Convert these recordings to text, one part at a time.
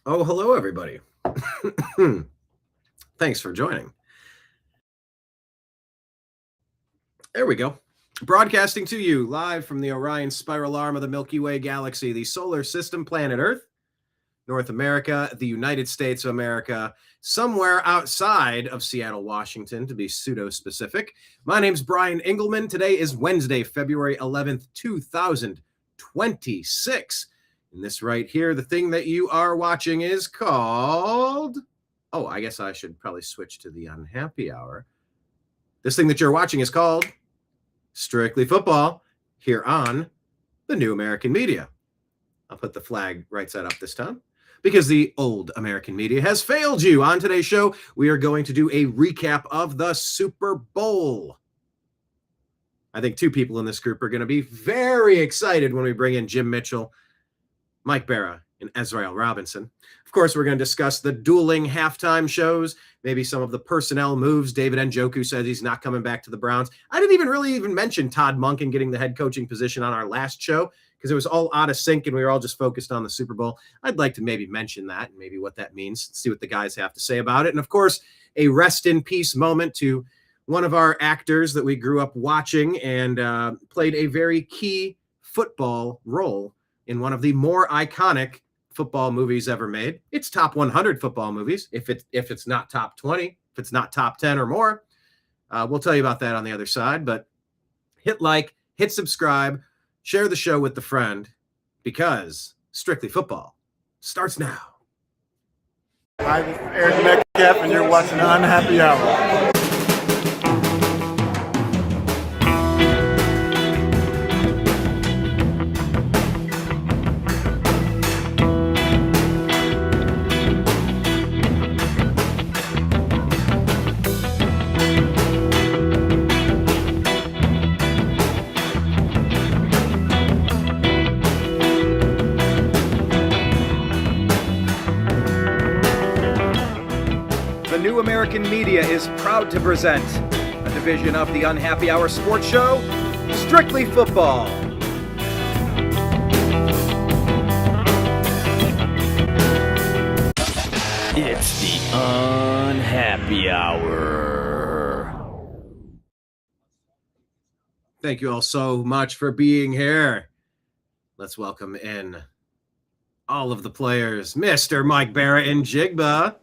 Oh, hello, everybody. Thanks for joining. There we go. Broadcasting to you live from the Orion spiral arm of the Milky Way galaxy, the solar system, planet Earth, North America, the United States of America, somewhere outside of Seattle, Washington, to be pseudo-specific. My name's Brian Engelman. Today is Wednesday, February 11th, 2026. And this right here, the thing that you are watching is called... Oh, I guess I should probably switch to the unhappy hour. This thing that you're watching is called Strictly Football here on the New American Media. I'll put the flag right side up this time because the old American media has failed you. On today's show, we are going to do a recap of the Super Bowl. I think two people in this group are going to be very excited when we bring in Jim Mitchell, Mike Bara, and Ez'Ryel Robinson. Of course, we're going to discuss the dueling halftime shows, maybe some of the personnel moves. David Njoku says he's not coming back to the Browns. I didn't even mention Todd Monken getting the head coaching position on our last show because it was all out of sync and we were all just focused on the Super Bowl. I'd like to maybe mention that and maybe what that means, see what the guys have to say about it. And of course, a rest in peace moment to one of our actors that we grew up watching and played a very key football role in one of the more iconic football movies ever made. It's top 100 football movies. If it's not top 20, if it's not top 10 or more, we'll tell you about that on the other side. But hit like, hit subscribe, share the show with the friend because Strictly Football starts now. Hi, this is Eric Metcalf, and you're watching Unhappy Hour. New American Media is proud to present a division of the Unhappy Hour sports show, Strictly Football. It's the Unhappy Hour. Thank you all so much for being here. Let's welcome in all of the players, Mr. Mike Bara and Jigba.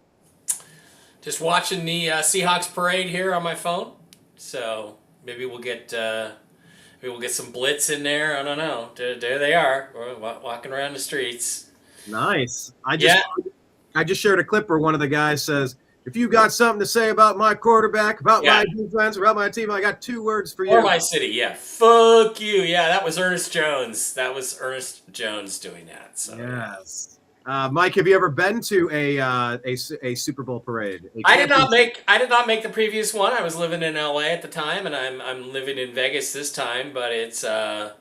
Just watching the Seahawks parade here on my phone, so maybe we'll get some blitz in there. I don't know. There they are, walking around the streets. Nice. I just shared a clip where one of the guys says, "If you got something to say about my quarterback, about my defense, about my team, I got two words for you." Or my city, yeah. Fuck you. Yeah, that was Ernest Jones. Doing that. So. Yes. Mike, have you ever been to a Super Bowl parade? I did not make the previous one. I was living in LA at the time, and I'm living in Vegas this time. But it's it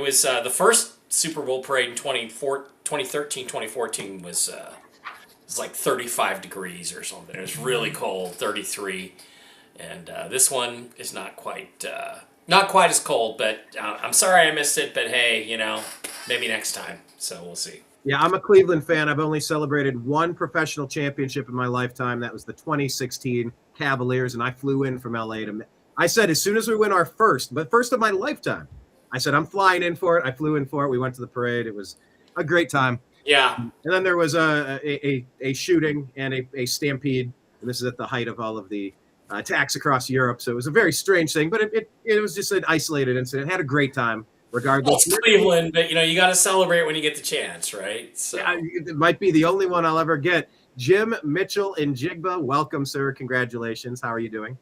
was the first Super Bowl parade in 2013, 2014 was like 35 degrees or something. It was really cold, 33, and this one is not quite as cold. But I'm sorry I missed it. But hey, maybe next time. So we'll see. Yeah, I'm a Cleveland fan. I've only celebrated one professional championship in my lifetime. That was the 2016 Cavaliers, and I flew in from LA to. I said as soon as we win our first of my lifetime, I said I'm flying in for it. I flew in for it. We went to the parade. It was a great time. Yeah. And then there was a shooting and a stampede, and this is at the height of all of the attacks across Europe. So it was a very strange thing, but it was just an isolated incident. I had a great time. Regardless, it's Cleveland, but you got to celebrate when you get the chance, right? So yeah, it might be the only one I'll ever get. Jim Mitchell and Jigba, welcome, sir. Congratulations. How are you doing?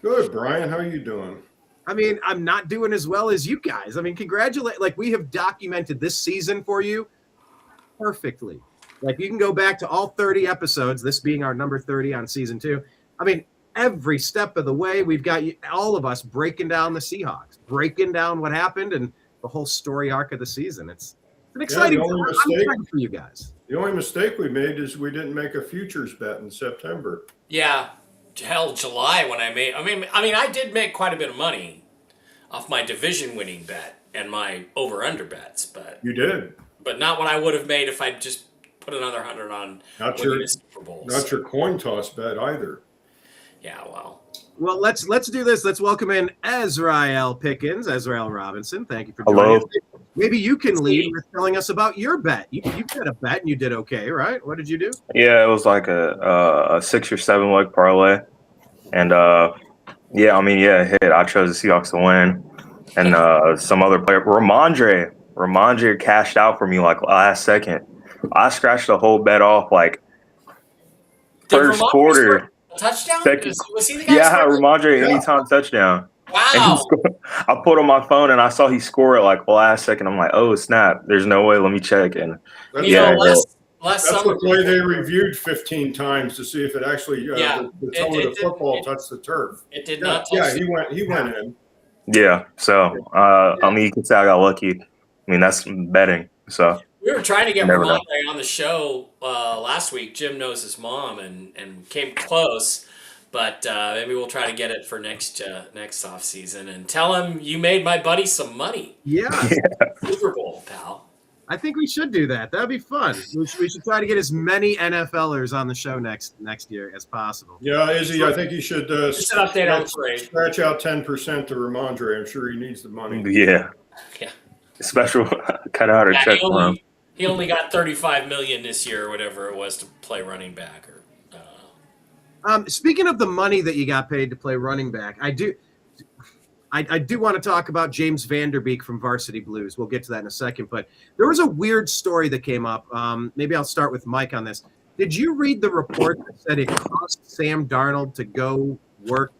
Good, Brian. How are you doing? I mean, I'm not doing as well as you guys. I mean, congratulate. Like, we have documented this season for you perfectly. Like, you can go back to all 30 episodes, this being our number 30 on season 2. I mean, every step of the way, we've got all of us breaking down the Seahawks, breaking down what happened and the whole story arc of the season. It's an exciting time. I'm excited for you guys. The only mistake we made is we didn't make a futures bet in September. Yeah, hell, July when I made. I mean, I did make quite a bit of money off my division winning bet and my over under bets, but you did, but not what I would have made if I just put another 100 on Not winning your, a Super Bowl. not your coin toss bet either. Yeah, well. Well, let's do this. Let's welcome in Ez'Ryel Pickens, Ez'Ryel Robinson. Thank you for joining Hello. us. Maybe you can lead with telling us about your bet. You had a bet and you did okay, right? What did you do? Yeah, it was like a 6 or 7 leg parlay, and it hit. I chose the Seahawks to win, and some other player, Ramondre cashed out for me like last second. I scratched the whole bet off like Did first Ramondre quarter, score a touchdown? second. Was he the guy? Yeah, who scored? Ramondre Yeah. anytime touchdown. And he Wow. scored. I put on my phone and I saw he scored at like the last second. I'm like, oh snap! There's no way. Let me check. And That's, You know, yeah, last that's summer. the play they reviewed 15 times to see if it actually Yeah. the toe of It the football touched the turf. It did Yeah, not touch. yeah, he went in. yeah. So I mean, you can say I got lucky. I mean, that's betting. So We were trying to get Never know. Ramondre on the show last week. Jim knows his mom and came close, but maybe we'll try to get it for next off season and tell him you made my buddy some money. Yeah, Super Bowl, pal. I think we should do that. That'd be fun. We should try to get as many NFLers on the show next year as possible. Yeah, Izzy, I think you should Just an update on the parade. scratch out 10% to Ramondre. I'm sure he needs the money. yeah, Yeah. special cut out or Yeah, check for him. he only got $35 million this year or whatever it was to play running back. Or Speaking of the money that you got paid to play running back, I do want to talk about James Vanderbeek from Varsity Blues. We'll get to that in a second. But there was a weird story that came up. Maybe I'll start with Mike on this. Did you read the report that said it cost Sam Darnold to go work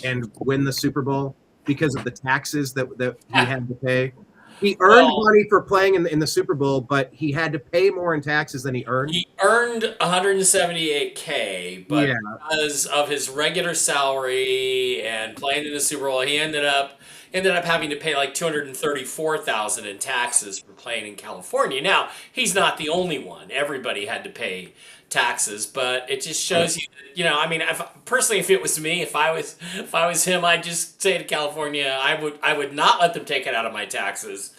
and win the Super Bowl because of the taxes that he had to pay? He earned money for playing in the Super Bowl, but he had to pay more in taxes than he earned. He earned $178K, but because of his regular salary and playing in the Super Bowl, he ended up having to pay like $234,000 in taxes for playing in California. Now, he's not the only one. Everybody had to pay taxes, but it just shows you, I mean, if it was me, if I was him, I'd just say to California, I would not let them take it out of my taxes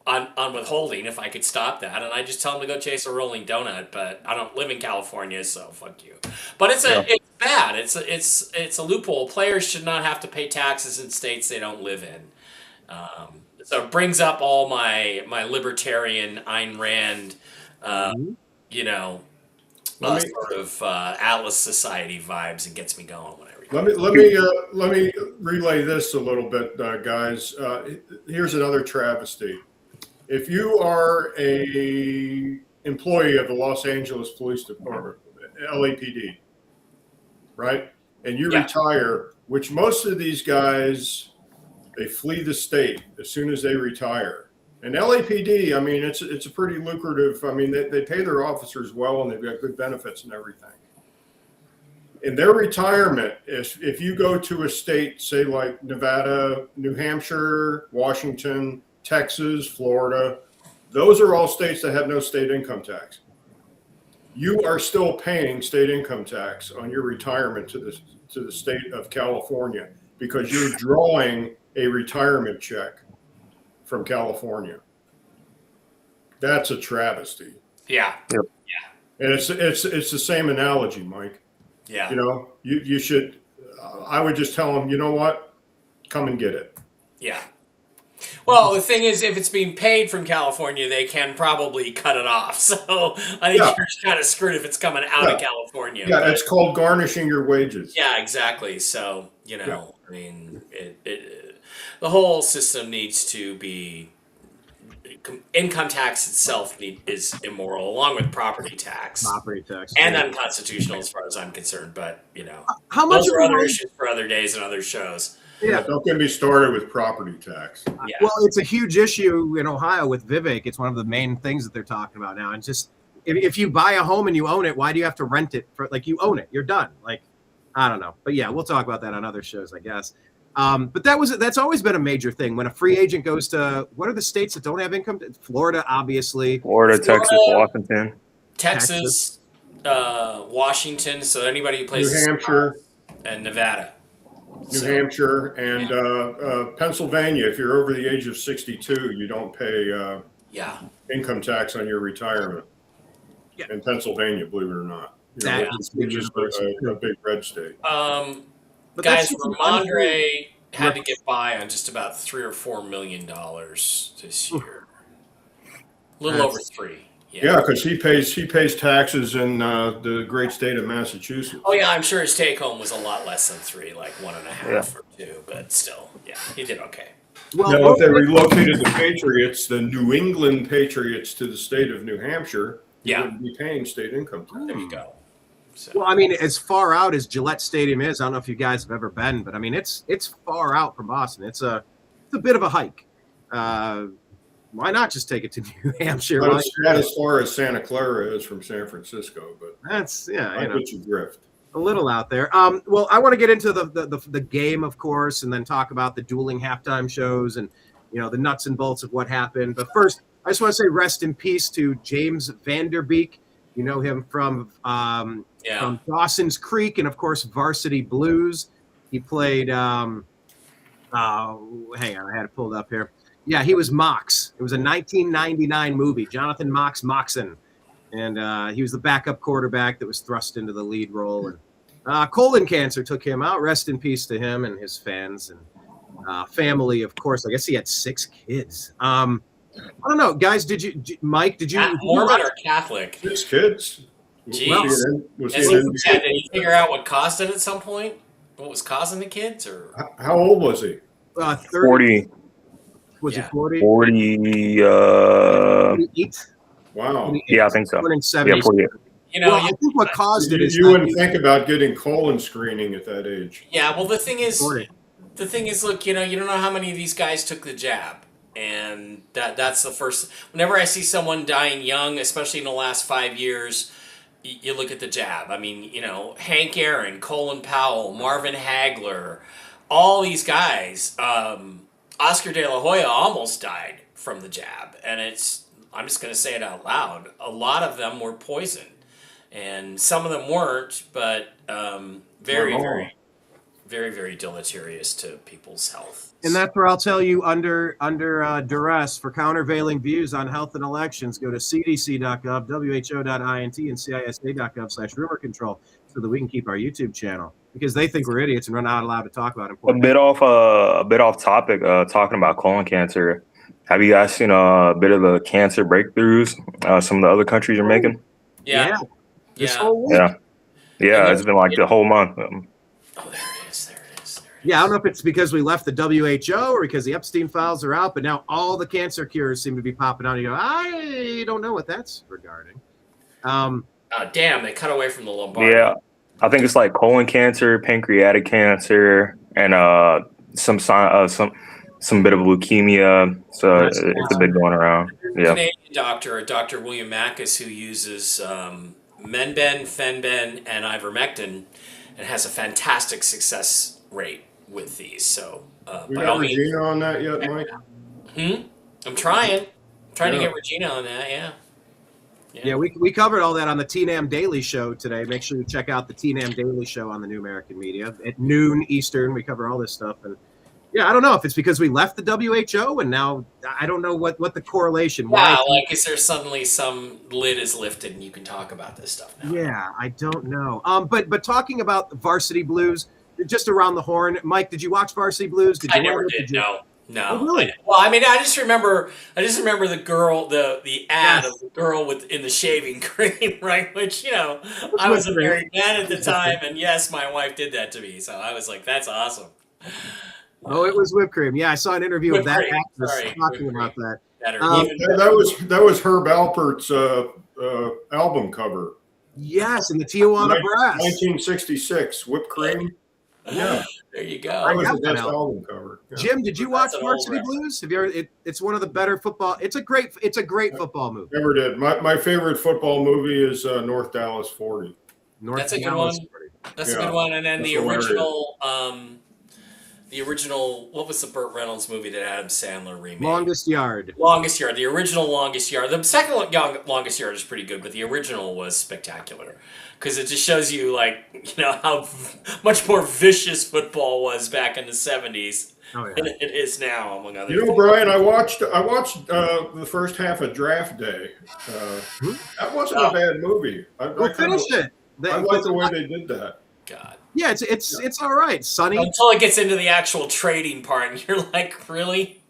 on withholding if I could stop that, and I just tell them to go chase a rolling donut. But I don't live in California, so fuck you. But it's bad. It's a loophole. Players should not have to pay taxes in states they don't live in. So it brings up all my libertarian Ayn Rand, sort of Atlas Society vibes, and gets me going when I read. Let me relay this a little bit, guys. Here's another travesty. If you are a employee of the Los Angeles Police Department, LAPD, right, and you retire, which most of these guys, they flee the state as soon as they retire. And LAPD, I mean, it's a pretty lucrative. I mean, they pay their officers well, and they've got good benefits and everything. In their retirement, if you go to a state, say like Nevada, New Hampshire, Washington, Texas, Florida, those are all states that have no state income tax. You are still paying state income tax on your retirement to the state of California because you're drawing a retirement check from California. That's a travesty. Yeah. Yep. Yeah. And it's the same analogy, Mike. Yeah. You should. I would just tell them, you know what, come and get it. Yeah. Well, the thing is, if it's being paid from California, they can probably cut it off. So I think you're kind of screwed if it's coming out of California. Yeah, it's called garnishing your wages. Yeah, exactly. So, I mean, the whole system needs to be. Income tax itself is immoral, along with property tax. And unconstitutional as far as I'm concerned. But, how much those are other issues for other days and other shows. Yeah, don't get me started with property tax. Yeah. Well, it's a huge issue in Ohio with Vivek. It's one of the main things that they're talking about now. And just if you buy a home and you own it, why do you have to rent it for? Like, you own it, you're done. Like, I don't know, but yeah, we'll talk about that on other shows, I guess. But that's always been a major thing when a free agent goes to what are the states that don't have income? Florida, obviously. Florida, Texas, Washington, Texas, Washington. So anybody who plays New Hampshire and Nevada. New Hampshire and Pennsylvania. If you're over the age of 62, you don't pay income tax on your retirement. in Pennsylvania, believe it or not. You know, That it's is just universal. a big red state. But Guys, that's just an Ramondre had to get by on just about $3 or $4 million this year. A little over 3. Yeah, because he pays taxes in the great state of Massachusetts. Oh yeah, I'm sure his take home was a lot less than 3, like 1.5 or 2, but still, yeah, he did okay. well, Now, if they relocated the Patriots, the New England Patriots, to the state of New Hampshire, he Yeah. wouldn't be paying state income tax. There you go. So, well, I mean, as far out as Gillette Stadium is, I don't know if you guys have ever been, but I mean, it's far out from Boston. It's a bit of a hike. Why not just take it to New Hampshire? Not as far as Santa Clara is from San Francisco, but That's I get you drift. a little out there. Well, I want to get into the game, of course, and then talk about the dueling halftime shows and the nuts and bolts of what happened. But first, I just want to say rest in peace to James Vanderbeek. You know him from Dawson's Creek and, of course, Varsity Blues. He played. Hang on, I had it pulled up here. Yeah, he was Mox. It was a 1999 movie, Jonathan Moxon. And he was the backup quarterback that was thrust into the lead role. And colon cancer took him out. Rest in peace to him and his fans and family, of course. I guess he had 6 kids. I don't know, guys. Mike? Did you Mormon or Catholic? 6 kids. Jeez. Was Did he an NBA? you figure out what caused it at some point? What was causing the kids? Or How old was he? 30? 40. Was Yeah. it 40? 40. 48? Wow. Yeah, I think so. Born in Yeah, 70. 40. Well, I think what caused it is You wouldn't think about getting colon screening at that age. yeah. Well, the thing is, 40. look, you don't know how many of these guys took the jab, and that's the first. Whenever I see someone dying young, especially in the last 5 years, you look at the jab. I mean, Hank Aaron, Colin Powell, Marvin Hagler, all these guys. Oscar De La Hoya almost died from the jab, and I'm just going to say it out loud. A lot of them were poisoned, and some of them weren't, but very, very, very, very deleterious to people's health. And that's where I'll tell you under duress for countervailing views on health and elections, go to cdc.gov, who.int, and cisa.gov/rumor control so that we can keep our YouTube channel because they think we're idiots and we're not allowed to talk about A bit off topic, talking about colon cancer. Have you guys seen a bit of the cancer breakthroughs some of the other countries are making? Yeah. This whole week. Yeah, it's been like the whole month. Oh, there it is. Yeah, I don't know if it's because we left the WHO or because the Epstein files are out, but now all the cancer cures seem to be popping out. You go, I don't know what that's regarding. Oh, damn, they cut away from the lumbar. Yeah, I think it's like colon cancer, pancreatic cancer, and some bit of leukemia. So it's a bit going around. Yeah. Canadian doctor, Dr. William Mackus, who uses Menben, Fenben, and ivermectin, and has a fantastic success rate with these. So, We by got all means, Regina on that yet, Mike? I'm trying to Yeah. get Regina on that. Yeah, we covered all that on the TNAM Daily Show today. Make sure you check out the TNAM Daily Show on the New American Media at noon Eastern. We cover all this stuff. And yeah, I don't know if it's because we left the WHO and now I don't know what the correlation. Yeah, like is there suddenly some lid is lifted and you can talk about this stuff now? Yeah, I don't know. But talking about the Varsity Blues, just around the horn, Mike, did you watch Varsity Blues? I never did. No. Oh, really? I mean, I just remember the girl, the ad of the girl in the shaving cream, right? Which I was a married man at the time, and yes, my wife did that to me, so I was like, that's awesome. Oh, it was whipped cream. Yeah, I saw an interview with that actress talking about that. That was Herb Alpert's album cover. Yes, in the Tijuana Brass. 1966, whipped cream. Yeah, there you go. That was the best album cover. Yeah. Jim, did you watch Varsity Blues? Have you ever? It's one of the better football. It's a great football movie. Never did. My favorite football movie is North Dallas 40. That's a good one. That's a good one. And then the original, what was the Burt Reynolds movie that Adam Sandler remade? Longest Yard. The original Longest Yard. The second Longest Yard is pretty good, but the original was spectacular because it just shows you how much more vicious football was back in the 70s. Oh, yeah. than it is now, among other You know, things. Brian, I watched the first half of Draft Day. That wasn't a bad movie. We'll finish it. I like the way they did that. God. Yeah, it's all right. Sunny. Until it gets into the actual trading part, and you're like, really?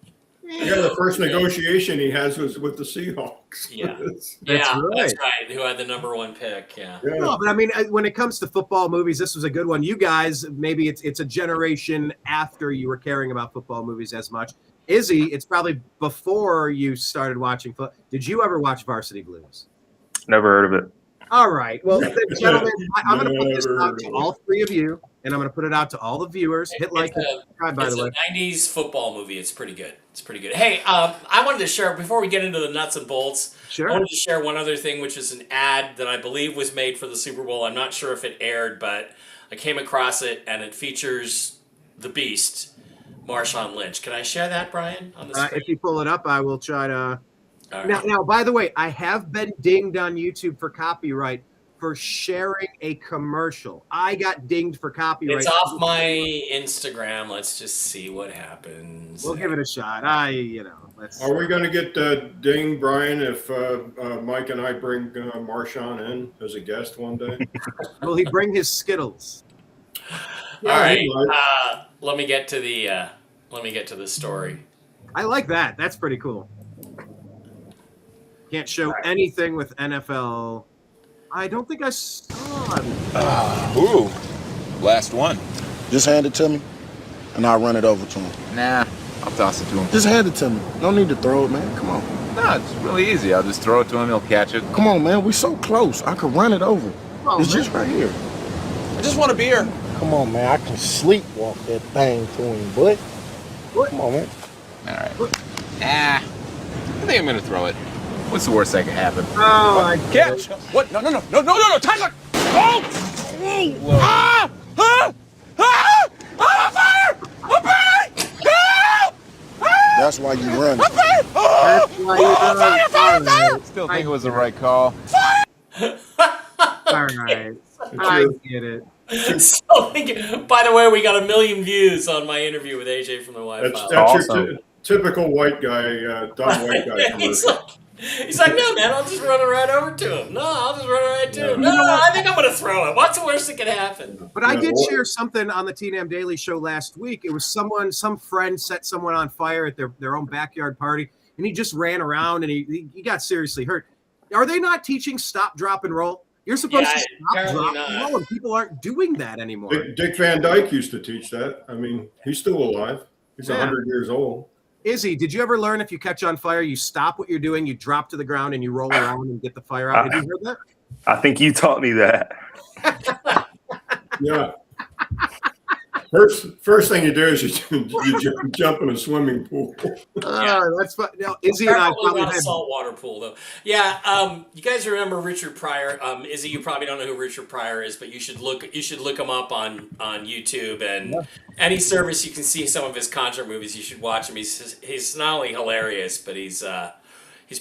Yeah, the first negotiation he has was with the Seahawks. Yeah. That's That's right. right. Who had the #1 pick? Yeah. Yeah. No, but I mean, when it comes to football movies, this was a good one. You guys, maybe it's a generation after you were caring about football movies as much. Izzy, it's probably before you started watching football. Did you ever watch Varsity Blues? Never heard of it. All right. Well, gentlemen, I'm going to put this out to all three of you, and I'm going to put it out to all the viewers. Hit like and subscribe, by the way. It's a 90s football movie. It's pretty good. It's pretty good. Hey, I wanted to share, before we get into the nuts and bolts, Sure. I wanted to share one other thing, which is an ad that I believe was made for the Super Bowl. I'm not sure if it aired, but I came across it, and it features the Beast, Marshawn Lynch. Can I share that, Brian, on the screen? If you pull it up, I will try to. All right. Now, by the way, I have been dinged on YouTube for copyright for sharing a commercial. I got dinged for copyright. It's off my Instagram. Let's just see what happens. We'll give it a shot. Let's. Are we going to get dinged, Brian, if Mike and I bring Marshawn in as a guest one day? Will he bring his Skittles? All right. Let me get to the story. I like that. That's pretty cool. Can't show anything with NFL. I don't think I saw it. Ooh, last one. Just hand it to me, and I'll run it over to him. Nah, I'll toss it to him. Just hand it to me. No need to throw it, man. Come on. Nah, it's really easy. I'll just throw it to him. He'll catch it. Come on, man. We so close. I could run it over. It's just right here. I just want a beer. Come on, man. I can sleepwalk that thing to him, but come on, man. All right. I think I'm gonna throw it. What's the worst that could happen? Oh, I Catch! What? No! Time up! Oh! Ah! Ah! Ah! I'm on fire! I'm burning! Help! That's why you run it. Oh! That's why you Fire! Still think it was the right call. All right. I get it. So, by the way, we got 1 million views on my interview with AJ from the Wi-Fi. That's Awesome. your typical white guy, dumb white guy commercial. He's like, no, man, I'll just run it right over to him. No, I'll just run it right to him. No, I think I'm going to throw it. What's the worst that could happen? But I did share something on the TNAM Daily Show last week. It was some friend set someone on fire at their own backyard party, and he just ran around and he got seriously hurt. Are they not teaching stop, drop, and roll? You're supposed to stop, drop, and roll, and people aren't doing that anymore. Dick Van Dyke used to teach that. I mean, he's still alive. He's 100 years old. Izzy, did you ever learn if you catch on fire, you stop what you're doing, you drop to the ground, and you roll around and get the fire out? Have you heard that? I think you taught me that. Yeah. First thing you do is you jump in a swimming pool. That's fun. Now, Izzy and I probably not a had saltwater pool, though. Yeah, you guys remember Richard Pryor? Izzy, you probably don't know who Richard Pryor is, but you should look him up on YouTube and any service you can see some of his concert movies. You should watch him. He's not only hilarious, but he's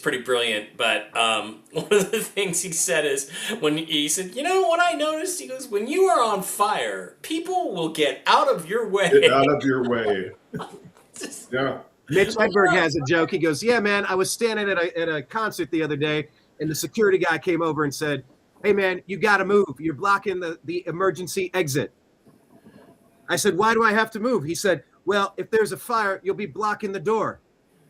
pretty brilliant. But one of the things he said is when he said, what I noticed, he goes, when you are on fire, people will get out of your way. Get out of your way. Yeah. Mitch Hedberg has a joke. He goes, yeah, man, I was standing at a concert the other day, and the security guy came over and said, hey, man, you got to move. You're blocking the emergency exit. I said, why do I have to move? He said, well, if there's a fire, you'll be blocking the door.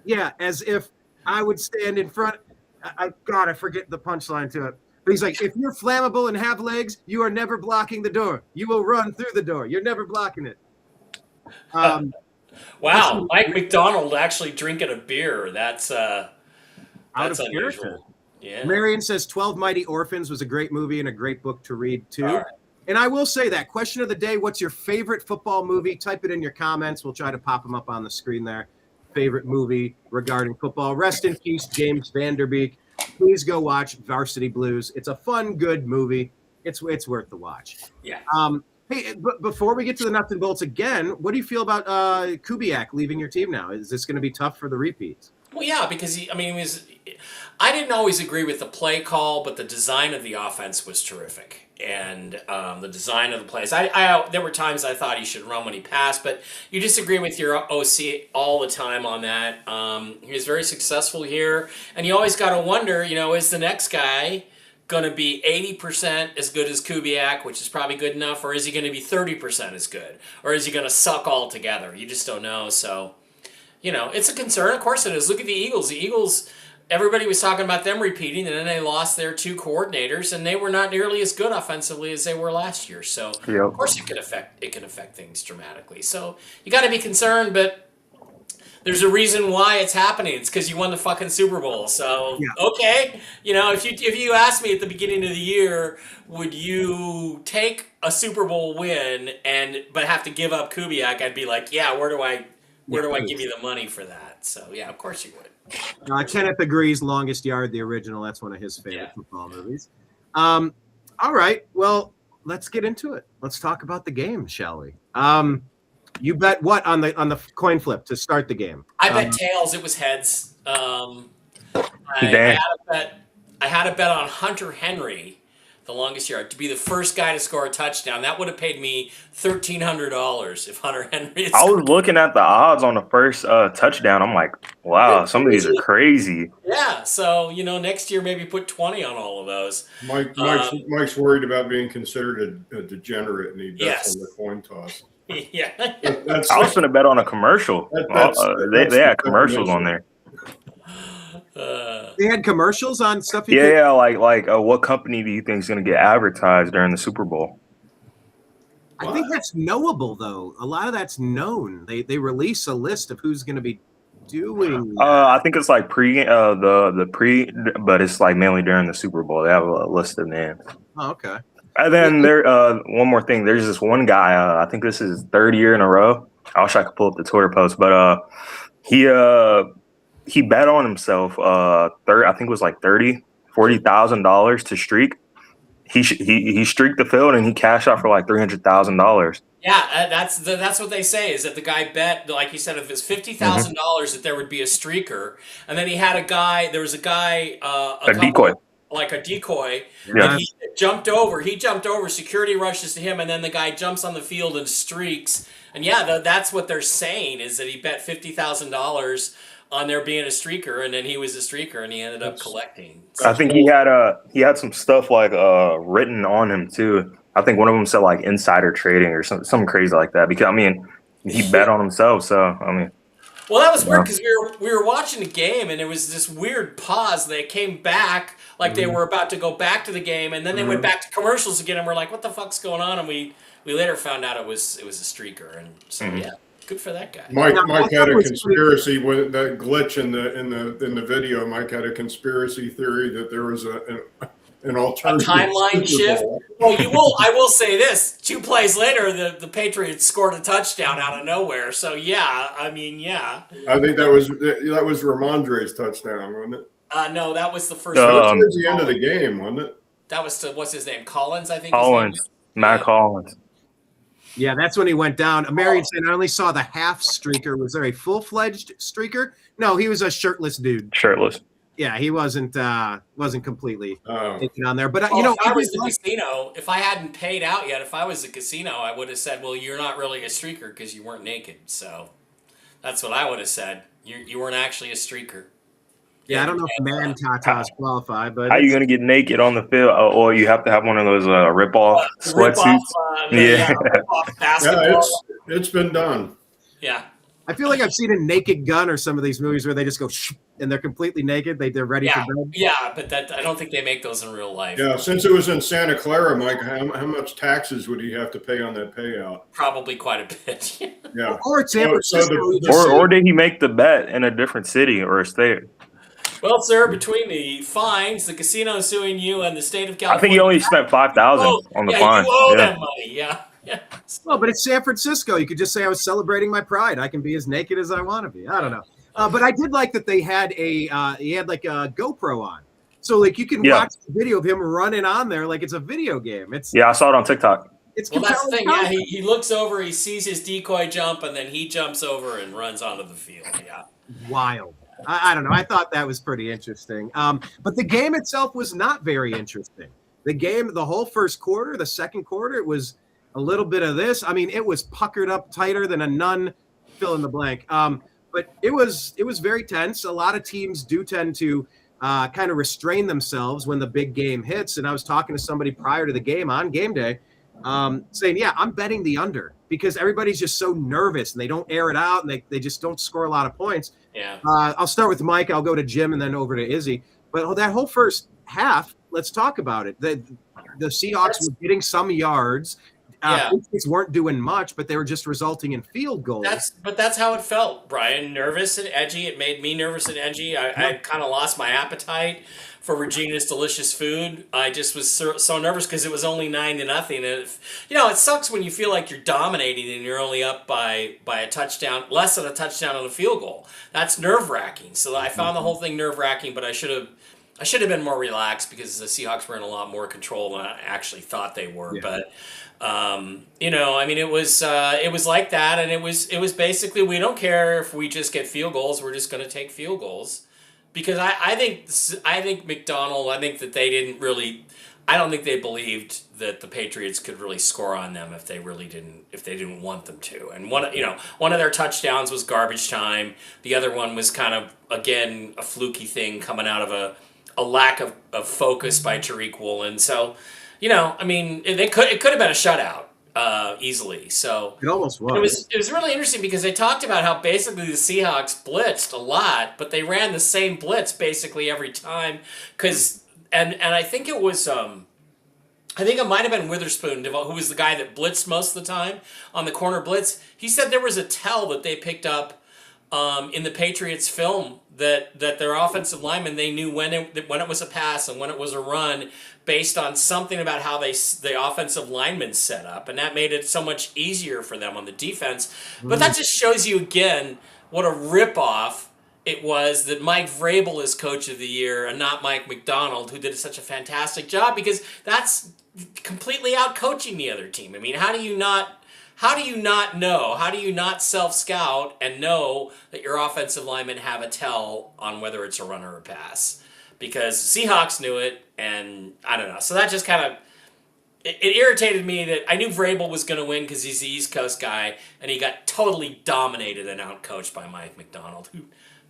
Yeah, as if I would stand in front. I forget the punchline to it. But he's like, if you're flammable and have legs, you are never blocking the door. You will run through the door. You're never blocking it. Wow, Mike McDonald actually drinking a beer. That's unusual. Character. Yeah. Marion says 12 Mighty Orphans was a great movie and a great book to read, too. All right. And I will say that. Question of the day, what's your favorite football movie? Type it in your comments. We'll try to pop them up on the screen there. Favorite movie regarding football. Rest in peace, James Vanderbeek. Please go watch Varsity Blues. It's a fun, good movie. It's worth the watch. Yeah. Hey, but before we get to the nuts and bolts again, what do you feel about Kubiak leaving your team now? Is this going to be tough for the repeats? Well, yeah, because he was I didn't always agree with the play call, but the design of the offense was terrific. And the design of the plays. There were times I thought he should run when he passed, but you disagree with your OC all the time on that. He was very successful here, and you always got to wonder, is the next guy going to be 80% as good as Kubiak, which is probably good enough, or is he going to be 30% as good? Or is he going to suck altogether? You just don't know. So, it's a concern. Of course it is. Look at the Eagles. The Eagles, everybody was talking about them repeating, and then they lost their 2 coordinators, and they were not nearly as good offensively as they were last year. So, Of course it can affect things dramatically. So, you got to be concerned, but there's a reason why it's happening. It's because you won the fucking Super Bowl. So, okay. If you asked me at the beginning of the year, would you take a Super Bowl win but have to give up Kubiak? I'd be like, yeah, where do I give you the money for that? So, yeah, of course you would. Kenneth agrees. Longest Yard, the original. That's one of his favorite football movies. All right. Well, let's get into it. Let's talk about the game, shall we? You bet what on the coin flip to start the game? I bet tails. It was heads. I had a bet on Hunter Henry, the longest yard, to be the first guy to score a touchdown. That would have paid me $1,300 if Hunter Henry. I was looking at the odds on the first touchdown. I'm like, wow, some of these are crazy. Yeah, so next year maybe put 20 on all of those. Mike's worried about being considered a degenerate, and he bets on the coin toss. Yeah, I was going to bet on a commercial. They had commercials on there. They had commercials on stuff. Like what company do you think is going to get advertised during the Super Bowl? I think that's knowable, though. A lot of that's known. They release a list of who's going to be doing that. I think it's like but it's like mainly during the Super Bowl. They have a list of names. Oh, okay. And then one more thing. There's this one guy. I think this is his 3rd year in a row. I wish I could pull up the Twitter post, but he bet on himself. I think it was like $40,000 to streak. He streaked the field and he cashed out for like $300,000. Yeah, that's what they say, is that the guy bet, like you said, if it's $50,000 that there would be a streaker, and then he had a guy. There was a guy, a decoy. Like a decoy. Yeah. He jumped over. Security rushes to him, and then the guy jumps on the field and streaks. And that's what they're saying, is that he bet $50,000 on there being a streaker, and then he was a streaker, and he ended up collecting. So, I think he had some stuff like written on him too. I think one of them said like insider trading or something crazy like that. Because he bet on himself. So well, that was weird because we were watching the game, and there was this weird pause. They came back like they were about to go back to the game, and then they went back to commercials again, and we're like, "What the fuck's going on?" And we later found out it was a streaker, and so good for that guy. Mike had a conspiracy with that glitch in the video. Mike had a conspiracy theory that there was an alternative timeline shift. Well, I will say this: 2 plays later, the Patriots scored a touchdown out of nowhere. So I think that was Ramondre's touchdown, wasn't it? No, that was the first. That was towards the end of the game, wasn't it? That was to what's his name? Collins, I think. Matt Collins. Yeah, that's when he went down. Marion said, I only saw the half streaker. Was there a full-fledged streaker? No, he was a shirtless dude. Shirtless. Yeah, he wasn't completely taken on there. But if I was the casino, if I hadn't paid out yet, if I was the casino, I would have said, "Well, you're not really a streaker because you weren't naked." So that's what I would have said. You weren't actually a streaker. Yeah, I don't know if man tatas qualify, but how are you going to get naked on the field? Or you have to have one of those rip-off sweatsuits? Rip-off basketball. Yeah, it's been done. Yeah. I feel like I've seen a Naked Gun or some of these movies where they just go and they're completely naked. They're ready for bed. Yeah, but I don't think they make those in real life. Yeah, since it was in Santa Clara, Mike, how much taxes would he have to pay on that payout? Probably quite a bit. Yeah. Or San Francisco. Or did he make the bet in a different city or a state? Well, sir, between the fines, the casino suing you, and the state of California, I think he only spent $5,000 on the fine. You owe them money. Yeah. Well, but it's San Francisco. You could just say I was celebrating my pride. I can be as naked as I want to be. I don't know. But I did like that they had he had like a GoPro on. So like you can watch the video of him running on there like it's a video game. I saw it on TikTok. That's the thing. Yeah, he looks over, he sees his decoy jump, and then he jumps over and runs onto the field. Yeah. Wild. I don't know. I thought that was pretty interesting. But the game itself was not very interesting. The whole first quarter, the second quarter, it was a little bit of this. I mean, it was puckered up tighter than a nun, fill in the blank. But it was very tense. A lot of teams do tend to kind of restrain themselves when the big game hits. And I was talking to somebody prior to the game on game day saying, yeah, I'm betting the under because everybody's just so nervous and they don't air it out and they just don't score a lot of points. Yeah. I'll start with Mike. I'll go to Jim and then over to Izzy. But that whole first half, let's talk about it. The Seahawks were getting some yards. Patriots weren't doing much, but they were just resulting in field goals. That's how it felt, Brian. Nervous and edgy. It made me nervous and edgy. I kind of lost my appetite for Regina's delicious food. I just was so nervous because it was only 9-0. And it sucks when you feel like you're dominating and you're only up by a touchdown, less than a touchdown on a field goal. That's nerve-wracking. So I found the whole thing nerve-wracking, but I should have been more relaxed because the Seahawks were in a lot more control than I actually thought they were. Yeah. But it was like that, and it was basically we don't care if we just get field goals. We're just going to take field goals because I think McDonald. I think that they didn't really. I don't think they believed that the Patriots could really score on them if they didn't want them to. And one of their touchdowns was garbage time. The other one was kind of again a fluky thing coming out of a lack of focus by Tariq Woolen. So. It could have been a shutout easily. So it almost was. It was really interesting because they talked about how basically the Seahawks blitzed a lot, but they ran the same blitz basically every time. And I think it was I think it might have been Witherspoon who was the guy that blitzed most of the time on the corner blitz. He said there was a tell that they picked up in the Patriots film that their offensive linemen, they knew when it was a pass and when it was a run based on something about how the offensive linemen set up, and that made it so much easier for them on the defense. But that just shows you again what a ripoff it was that Mike Vrabel is coach of the year and not Mike McDonald, who did such a fantastic job, because that's completely out coaching the other team. I mean, how do you not know? How do you not self-scout and know that your offensive linemen have a tell on whether it's a run or a pass? Because Seahawks knew it, and I don't know. So that just kind of it irritated me that I knew Vrabel was going to win because he's the East Coast guy, and he got totally dominated and outcoached by Mike McDonald,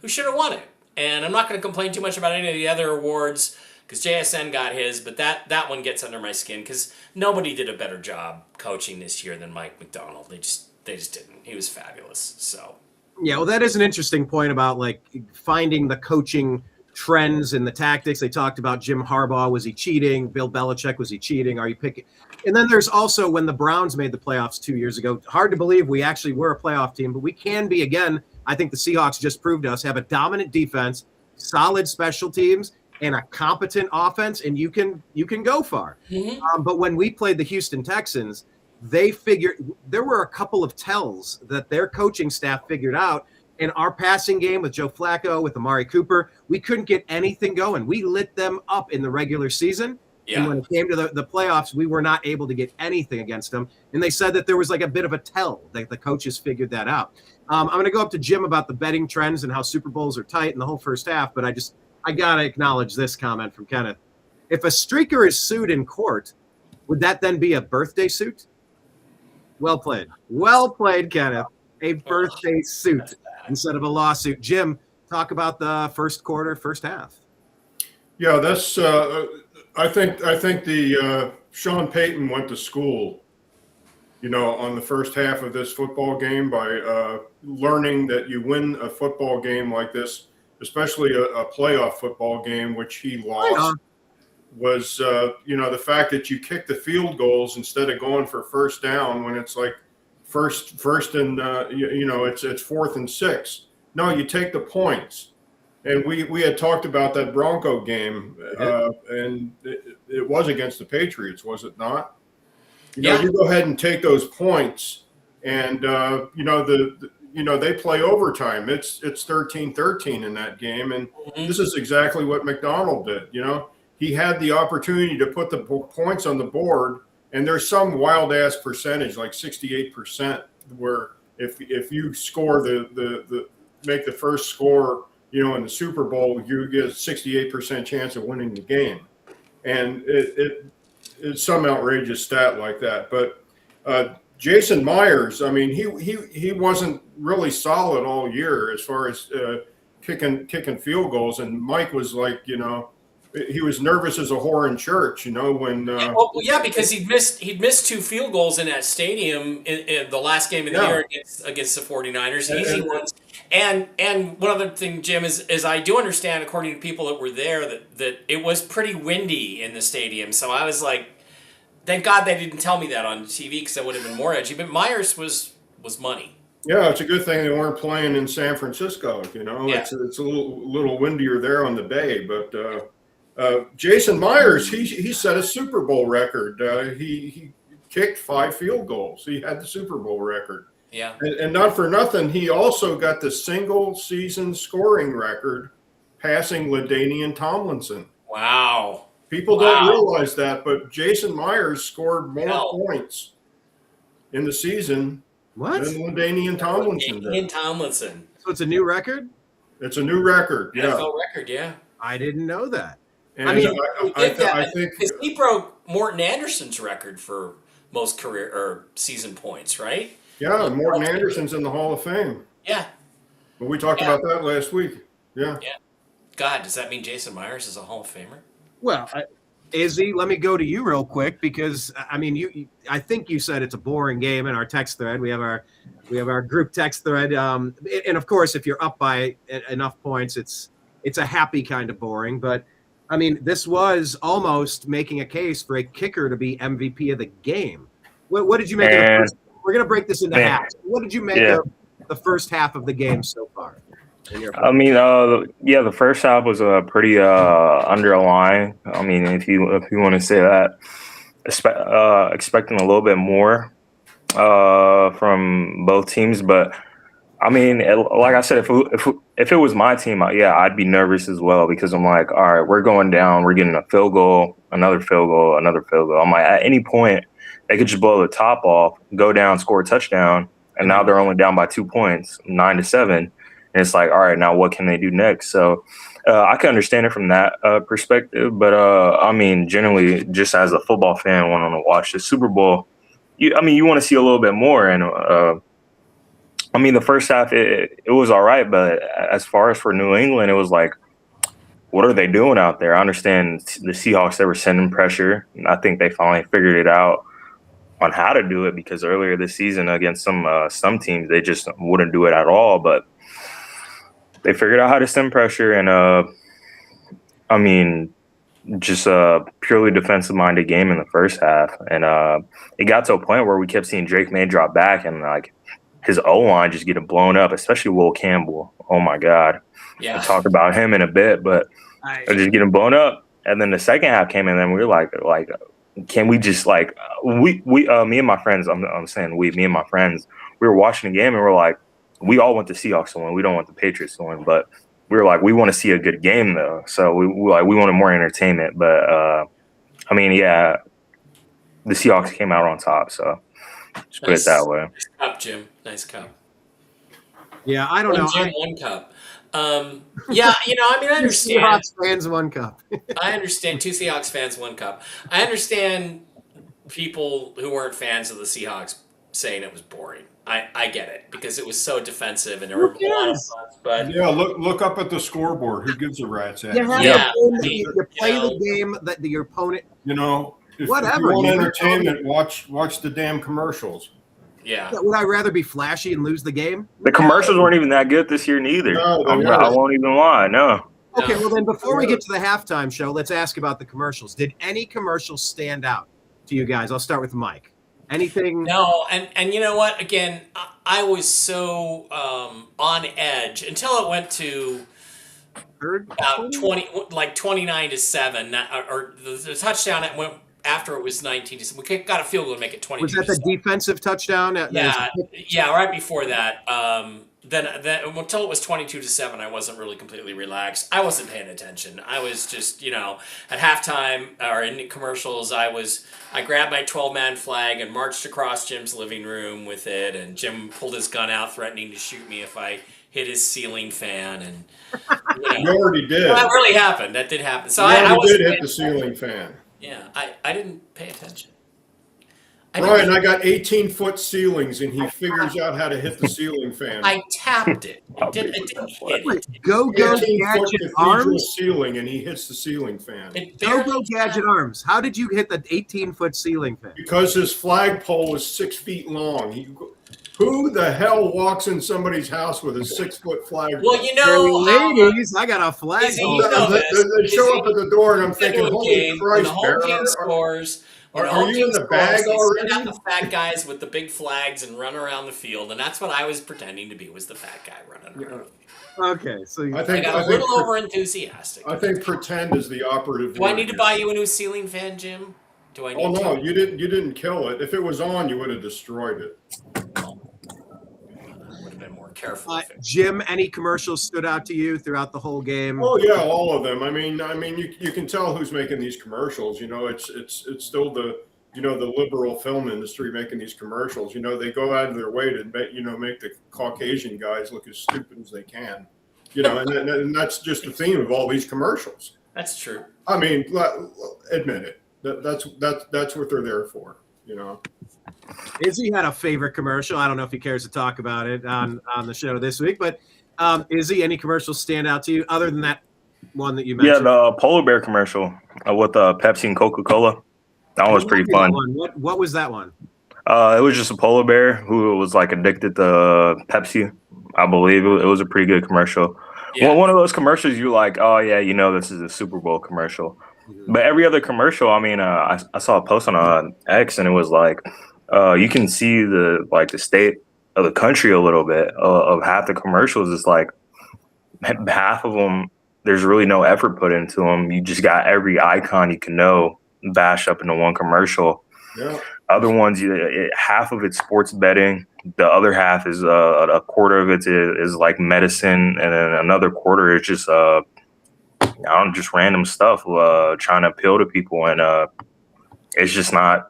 who should have won it. And I'm not going to complain too much about any of the other awards because JSN got his, but that one gets under my skin because nobody did a better job coaching this year than Mike McDonald. They just didn't. He was fabulous. So yeah, well, that is an interesting point about like finding the coaching trends and the tactics. They talked about Jim Harbaugh. Was he cheating? Bill Belichick, was he cheating? Are you picking? And then there's also when the Browns made the playoffs 2 years ago. Hard to believe we actually were a playoff team, but we can be again. I think the Seahawks just proved to us have a dominant defense, solid special teams, and a competent offense, and you can go far. Mm-hmm. But when we played the Houston Texans, they figured there were a couple of tells that their coaching staff figured out. In our passing game with Joe Flacco, with Amari Cooper, we couldn't get anything going. We lit them up in the regular season. Yeah. And when it came to the playoffs, we were not able to get anything against them. And they said that there was like a bit of a tell that the coaches figured that out. I'm going to go up to Jim about the betting trends and how Super Bowls are tight in the whole first half. But I got to acknowledge this comment from Kenneth. If a streaker is sued in court, would that then be a birthday suit? Well played. Well played, Kenneth. A birthday suit instead of a lawsuit. Jim, talk about the first quarter, first half. Yeah, that's. I think the Sean Payton went to school, on the first half of this football game by learning that you win a football game like this, especially a playoff football game, which he lost, was the fact that you kick the field goals instead of going for first down when it's like first and it's 4th and 6. No, you take the points. And we had talked about that Bronco game, and it was against the Patriots, was it not? You go ahead and take those points, and they play overtime. It's 13-13 in that game, and this is exactly what McDonald did. He had the opportunity to put the points on the board, and there's some wild ass percentage, like 68%, where if you score the make the first score in the Super Bowl, you get a 68% chance of winning the game. And it's some outrageous stat like that. But Jason Myers, I mean, he wasn't really solid all year as far as kicking field goals. And Mike was like, he was nervous as a whore in church, when. Because he'd missed 2 field goals in that stadium in the last game of the year against the 49ers, easy ones. And one other thing, Jim, is I do understand, according to people that were there, that it was pretty windy in the stadium. So I was like, thank God they didn't tell me that on TV, because that would have been more edgy. But Myers was money. Yeah, it's a good thing they weren't playing in San Francisco. It's a little windier there on the bay, but. Jason Myers, he set a Super Bowl record. He kicked 5 field goals. He had the Super Bowl record. Yeah. And not for nothing, he also got the single season scoring record, passing LaDainian Tomlinson. Wow. People don't realize that, but Jason Myers scored more points in the season than LaDainian Tomlinson did. LaDainian Tomlinson. So it's a new record? It's a new record, yeah. NFL record, yeah. I didn't know that. And I mean, I think because he broke Morton Anderson's record for most career or season points, right? Yeah, Morton Anderson's in the Hall of Fame. Yeah. But we talked about that last week. Yeah. Yeah. God, does that mean Jason Myers is a Hall of Famer? Well, Izzy, let me go to you real quick, because I mean, I think you said it's a boring game in our text thread. We have our group text thread, and of course, if you're up by enough points, it's a happy kind of boring, but. I mean, this was almost making a case for a kicker to be MVP of the game. What did you make of the first? We're going to break this into halves. What did you make of the first half of the game so far? I mean, the first half was pretty underlying. I mean, if you want to say that, expecting a little bit more from both teams, but. I mean, like I said, if it was my team, I'd be nervous as well, because I'm like, all right, we're going down, we're getting a field goal, another field goal, another field goal. I'm like, at any point, they could just blow the top off, go down, score a touchdown, and now they're only down by 2 points, 9-7, and it's like, all right, now what can they do next? So I can understand it from that perspective, but I mean, generally, just as a football fan wanting to watch the Super Bowl, you want to see a little bit more, and. I mean, the first half, it was all right, but as far as for New England, it was like, what are they doing out there? I understand the Seahawks, they were sending pressure, and I think they finally figured it out on how to do it, because earlier this season against some teams, they just wouldn't do it at all, but they figured out how to send pressure, and I mean, just a purely defensive-minded game in the first half, and it got to a point where we kept seeing Drake May drop back, and like, his O-line just getting blown up, especially Will Campbell. Oh, my God. Yeah. I'll talk about him in a bit, but they're just getting blown up. And then the second half came in, and we were like, can we just, like, me and my friends, I'm saying me and my friends, we were watching the game, and we're like, we all want the Seahawks to win. We don't want the Patriots to win, but we were like, we want to see a good game, though. So we wanted more entertainment. But, I mean, yeah, the Seahawks came out on top, so. Just put it that way. Nice cup, Jim. Nice cup. Yeah, I don't know. Jim, 1 cup. I mean, I understand. Seahawks fans, 1 cup. I understand. 2 Seahawks fans, 1 cup. I understand people who weren't fans of the Seahawks saying it was boring. I get it, because it was so defensive and there were a lot of fun. But yeah, look up at the scoreboard. Who gives a rat's ass? You play the game that your opponent. If whatever. you want entertainment, watch the damn commercials. Yeah. Would I rather be flashy and lose the game? The commercials weren't even that good this year, neither. No, I won't even lie. No. Okay, well then, before we get to the halftime show, let's ask about the commercials. Did any commercials stand out to you guys? I'll start with Mike. Anything? No, and you know what? Again, I was so on edge until it went to about 29-7, or the touchdown that went after it was 19-7. We got a field goal to make it 22. Was that the defensive touchdown? Yeah, right before that. Then until it was 22-7, I wasn't really completely relaxed. I wasn't paying attention. I was just, at halftime or in commercials, I grabbed my 12-man flag and marched across Jim's living room with it, and Jim pulled his gun out, threatening to shoot me if I hit his ceiling fan, and You already did. well, that really happened. That did happen. So You I already was did hit the ceiling fan. Yeah, I didn't pay attention. Brian, I got 18-foot ceilings, and he figures out how to hit the ceiling fan. I tapped it. It didn't hit it. Go 18-foot gadget cathedral arms. ceiling, and he hits the ceiling fan. It Go barely gadget arms. How did you hit the 18-foot ceiling fan? Because his flagpole is 6 feet long. Who the hell walks in somebody's house with a 6-foot flagpole? Well, you know, ladies, I got a flag. Izzy, you know They this. show up at the door, and I'm thinking, Into a holy game, when Christ, the home Bara, team scores. When the are home you team in the scores, bag they already? send out the fat guys with the big flags and run around the field, and that's what I was pretending to be, was the fat guy running around. Okay, so I I think got a little over enthusiastic. I think pretend is the operative. Do I word need to here. buy you a new ceiling fan, Jim? Do I need Oh no, to? you didn't kill it. If it was on, you would have destroyed it. Would have been more careful. If it, Jim, any commercials stood out to you throughout the whole game? Oh yeah, all of them. I mean, you can tell who's making these commercials. You know, it's still the the liberal film industry making these commercials. You know, they go out of their way to make the Caucasian guys look as stupid as they can. You know, and that's just the theme of all these commercials. that's true. I mean, admit it. That's what they're there for. You know. Izzy had a favorite commercial. I don't know if he cares to talk about it on the show this week, but Izzy, any commercials stand out to you other than that one that you Yeah, mentioned? the polar bear commercial with Pepsi and Coca-Cola. That one was pretty fun. What was that one? It was just a polar bear who was like addicted to Pepsi. I believe it was a pretty good commercial. Yeah. One of those commercials you're like, oh yeah, this is a Super Bowl commercial. But every other commercial, I mean, I saw a post on X, and it was like, you can see the state of the country a little bit of half the commercials. It's like half of them, there's really no effort put into them. You just got every icon you can know bashed up into one commercial. Yeah. Other ones, half of it's sports betting. The other half is a quarter of it is like medicine, and then another quarter is just just random stuff trying to appeal to people, and it's just not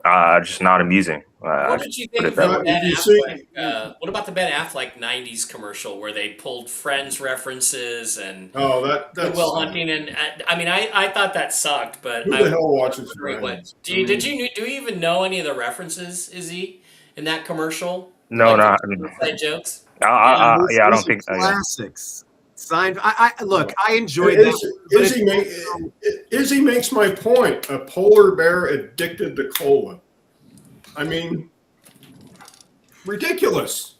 amusing. What did you think of the Ben Affleck? What about the Ben Affleck '90s commercial where they pulled Friends references and that's Good Will Hunting? And I mean, I thought that sucked, but who the hell watches Friends? Friends? Do you even know any of the references, Izzy, in that commercial? No, not inside jokes. I don't think so. Classics. Signed. I enjoyed that. Izzy makes my point. A polar bear addicted to cola. I mean, ridiculous.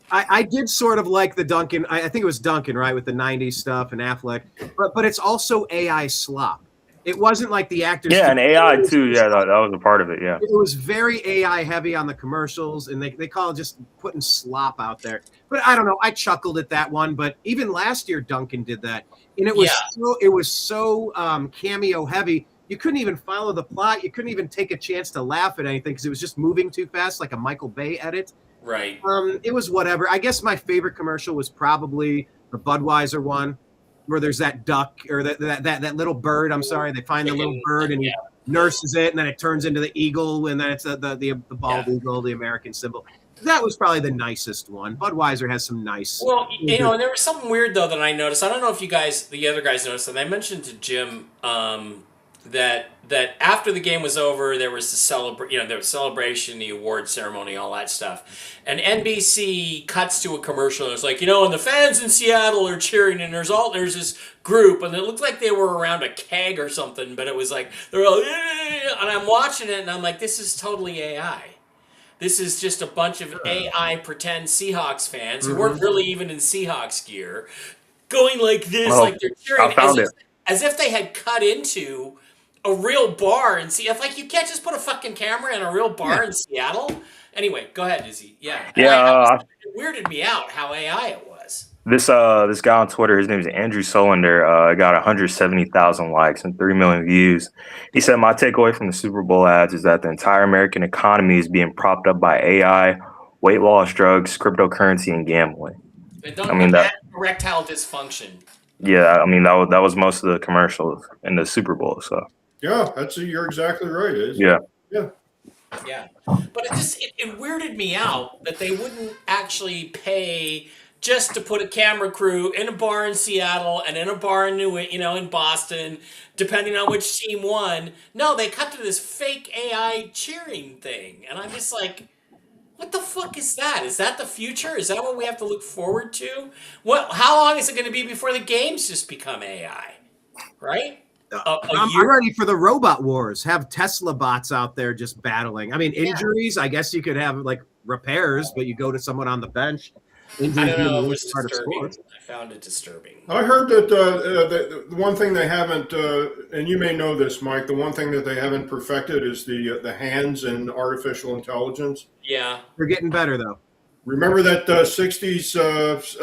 I did sort of like the Duncan. I think it was Duncan, right, with the '90s stuff and Affleck. But it's also AI slop. It wasn't like the actors. Yeah, and AI too. Yeah, that was a part of it. Yeah, it was very AI heavy on the commercials, and they call it just putting slop out there. But I don't know. I chuckled at that one. But even last year, Duncan did that, and it was so cameo heavy. You couldn't even follow the plot. You couldn't even take a chance to laugh at anything because it was just moving too fast, like a Michael Bay edit. Right. It was whatever. I guess my favorite commercial was probably the Budweiser one, where there's that duck or that little bird. I'm sorry, they find the little bird and he nurses it, and then it turns into the eagle, and then it's the bald eagle, the American symbol. That was probably the nicest one. Budweiser has some nice. Well, and there was something weird though that I noticed. I don't know if the other guys noticed, and I mentioned to Jim that after the game was over, there was the celebration, the award ceremony, all that stuff. And NBC cuts to a commercial, and it's like, and the fans in Seattle are cheering, and there's this group, and it looked like they were around a keg or something, but it was like, they're all, and I'm watching it, and I'm like, this is totally AI. This is just a bunch of AI pretend Seahawks fans who weren't really even in Seahawks gear, going like this, like they're cheering, as if they had cut into a real bar in Seattle. Like, you can't just put a fucking camera in a real bar in Seattle. Anyway, go ahead, Izzy. Yeah. It weirded me out how AI it was. This guy on Twitter, his name is Andrew Solander, got 170,000 likes and 3 million views. He said, my takeaway from the Super Bowl ads is that the entire American economy is being propped up by AI, weight loss drugs, cryptocurrency, and gambling. That erectile dysfunction. Yeah, I mean, that was most of the commercials in the Super Bowl. So yeah, you're exactly right. Yeah. But it weirded me out that they wouldn't actually pay just to put a camera crew in a bar in Seattle and in a bar in in Boston, depending on which team won. No, they cut to this fake AI cheering thing, and I'm just like, what the fuck is that? Is that the future? Is that what we have to look forward to? How long is it going to be before the games just become AI? Right? I'm ready for the robot wars. Have Tesla bots out there just battling. I mean, injuries, I guess you could have like repairs, but you go to someone on the bench. Injuries I don't know. It being was part of disturbing. sports. I found it disturbing. I heard that the one thing they haven't, and you may know this, Mike, the one thing that they haven't perfected is the hands and artificial intelligence. Yeah. They're getting better though. Remember that 60s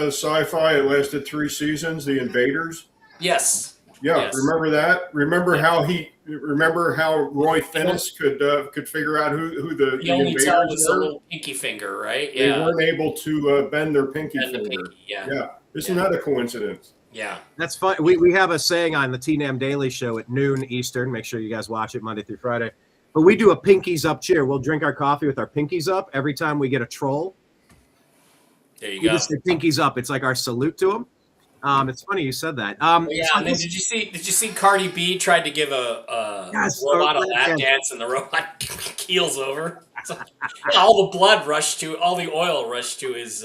sci-fi? It lasted 3 seasons, The Invaders? Yes. Yeah, Yes. remember that? Remember how Roy Finnis could figure out who the The only tell invaders was a were? little pinky finger, right? They Yeah. weren't able to bend their pinky Bend the finger. pinky, yeah. Yeah. Isn't that a coincidence? Yeah. That's fun. We have a saying on the TNAM Daily Show at noon Eastern. Make sure you guys watch it Monday through Friday. But we do a pinkies up cheer. We'll drink our coffee with our pinkies up every time we get a troll. There you We go. just say pinkies up. It's like our salute to them. It's funny you said that. Yeah, and then did you see Cardi B tried to give a robot a lap dance and the robot keels over? So, all the blood rushed to, all the oil rushed to his.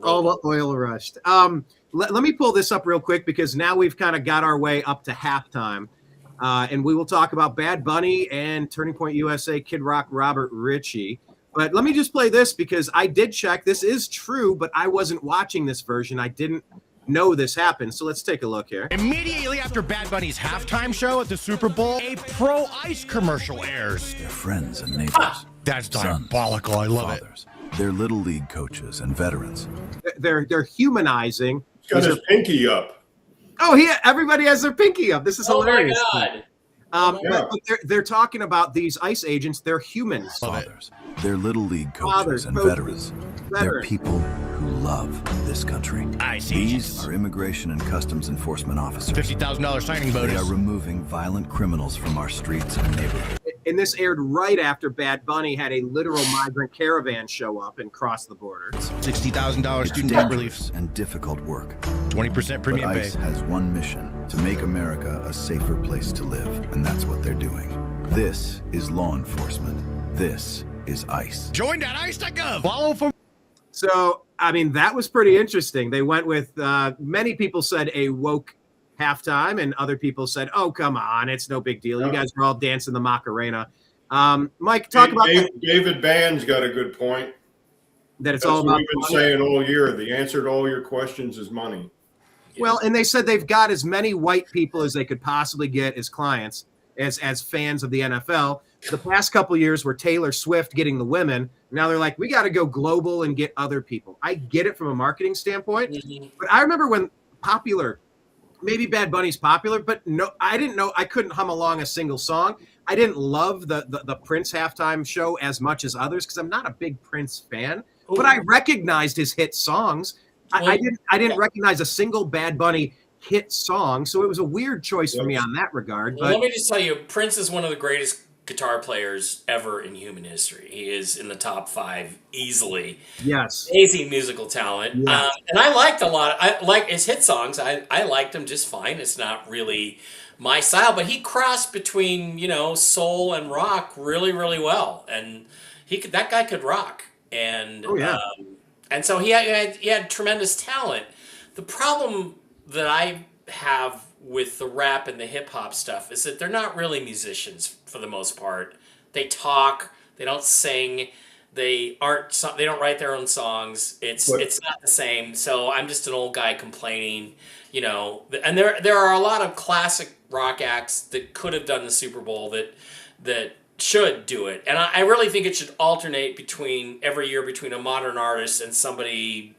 All the oil rushed. Let me pull this up real quick because now we've kind of got our way up to halftime, and we will talk about Bad Bunny and Turning Point USA, Kid Rock, Robert Ritchie. But let me just play this because I did check. This is true, but I wasn't watching this version. I didn't know this happened. So let's take a look here. Immediately after Bad Bunny's halftime show at the Super Bowl, a Pro Ice commercial airs. Their friends and neighbors. That's diabolical. I love it. They're little league coaches and veterans. They're humanizing. He's got his pinky up. Oh, everybody has their pinky up. This is hilarious. Oh my God. But they're talking about these ICE agents. They're humans. Fathers. They're little league coaches and veterans. They're people who love this country. These are immigration and customs enforcement officers. $50,000 signing bonus. They are removing violent criminals from our streets and neighborhoods. And this aired right after Bad Bunny had a literal migrant caravan show up and cross the border. $60,000 It's student debt relief. dangerous and difficult work. 20% premium But pay. ICE has one mission: to make America a safer place to live, and that's what they're doing. This is law enforcement. This is ICE. Join at ice.gov. Follow for. So, I mean, that was pretty interesting. They went with, many people said a woke halftime, and other people said, oh, come on, it's no big deal. You guys were all dancing the Macarena. Mike, talk about David Band's got a good point. That it's That's all what about we've been saying all year. The answer to all your questions is money. Well, and they said they've got as many white people as they could possibly get as clients, as fans of the NFL. The past couple of years were Taylor Swift getting the women. Now they're like, we got to go global and get other people. I get it from a marketing standpoint, but I remember when popular, maybe Bad Bunny's popular, but no, I didn't know. I couldn't hum along a single song. I didn't love the Prince halftime show as much as others because I'm not a big Prince fan, but I recognized his hit songs. I didn't recognize a single Bad Bunny hit song, so it was a weird choice for me on that regard. Well, but let me just tell you, Prince is one of the greatest guitar players ever in human history. He is in the top 5 easily. Yes, amazing musical talent. Yes. And I liked a lot. I like his hit songs. I liked them just fine. It's not really my style, but he crossed between soul and rock really, really well, and that guy could rock. And and so he had tremendous talent. The problem that I have with the rap and the hip hop stuff is that they're not really musicians for the most part. They talk, they don't sing, they don't write their own songs. It's not the same. So I'm just an old guy complaining, And there are a lot of classic rock acts that could have done the Super Bowl that should do it. And I really think it should alternate every year between a modern artist and somebody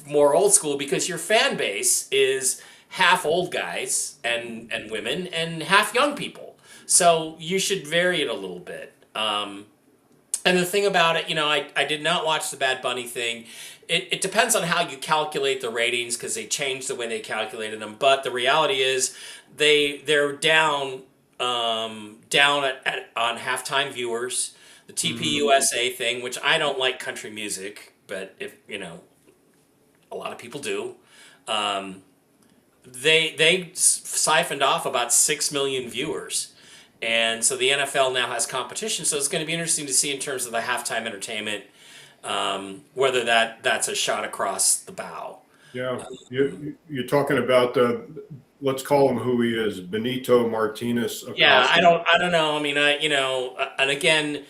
more old school, because your fan base is half old guys and women and half young people. So you should vary it a little bit. And the thing about it, I did not watch the Bad Bunny thing. It depends on how you calculate the ratings, because they changed the way they calculated them. But the reality is they're down on halftime viewers. The TPUSA thing, which I don't like country music, but if a lot of people do. They siphoned off about 6 million viewers. And so the NFL now has competition. So it's going to be interesting to see in terms of the halftime entertainment, whether that's a shot across the bow. Yeah, you're talking about let's call him who he is, Benito Martinez. Yeah, I don't know. I mean, and again,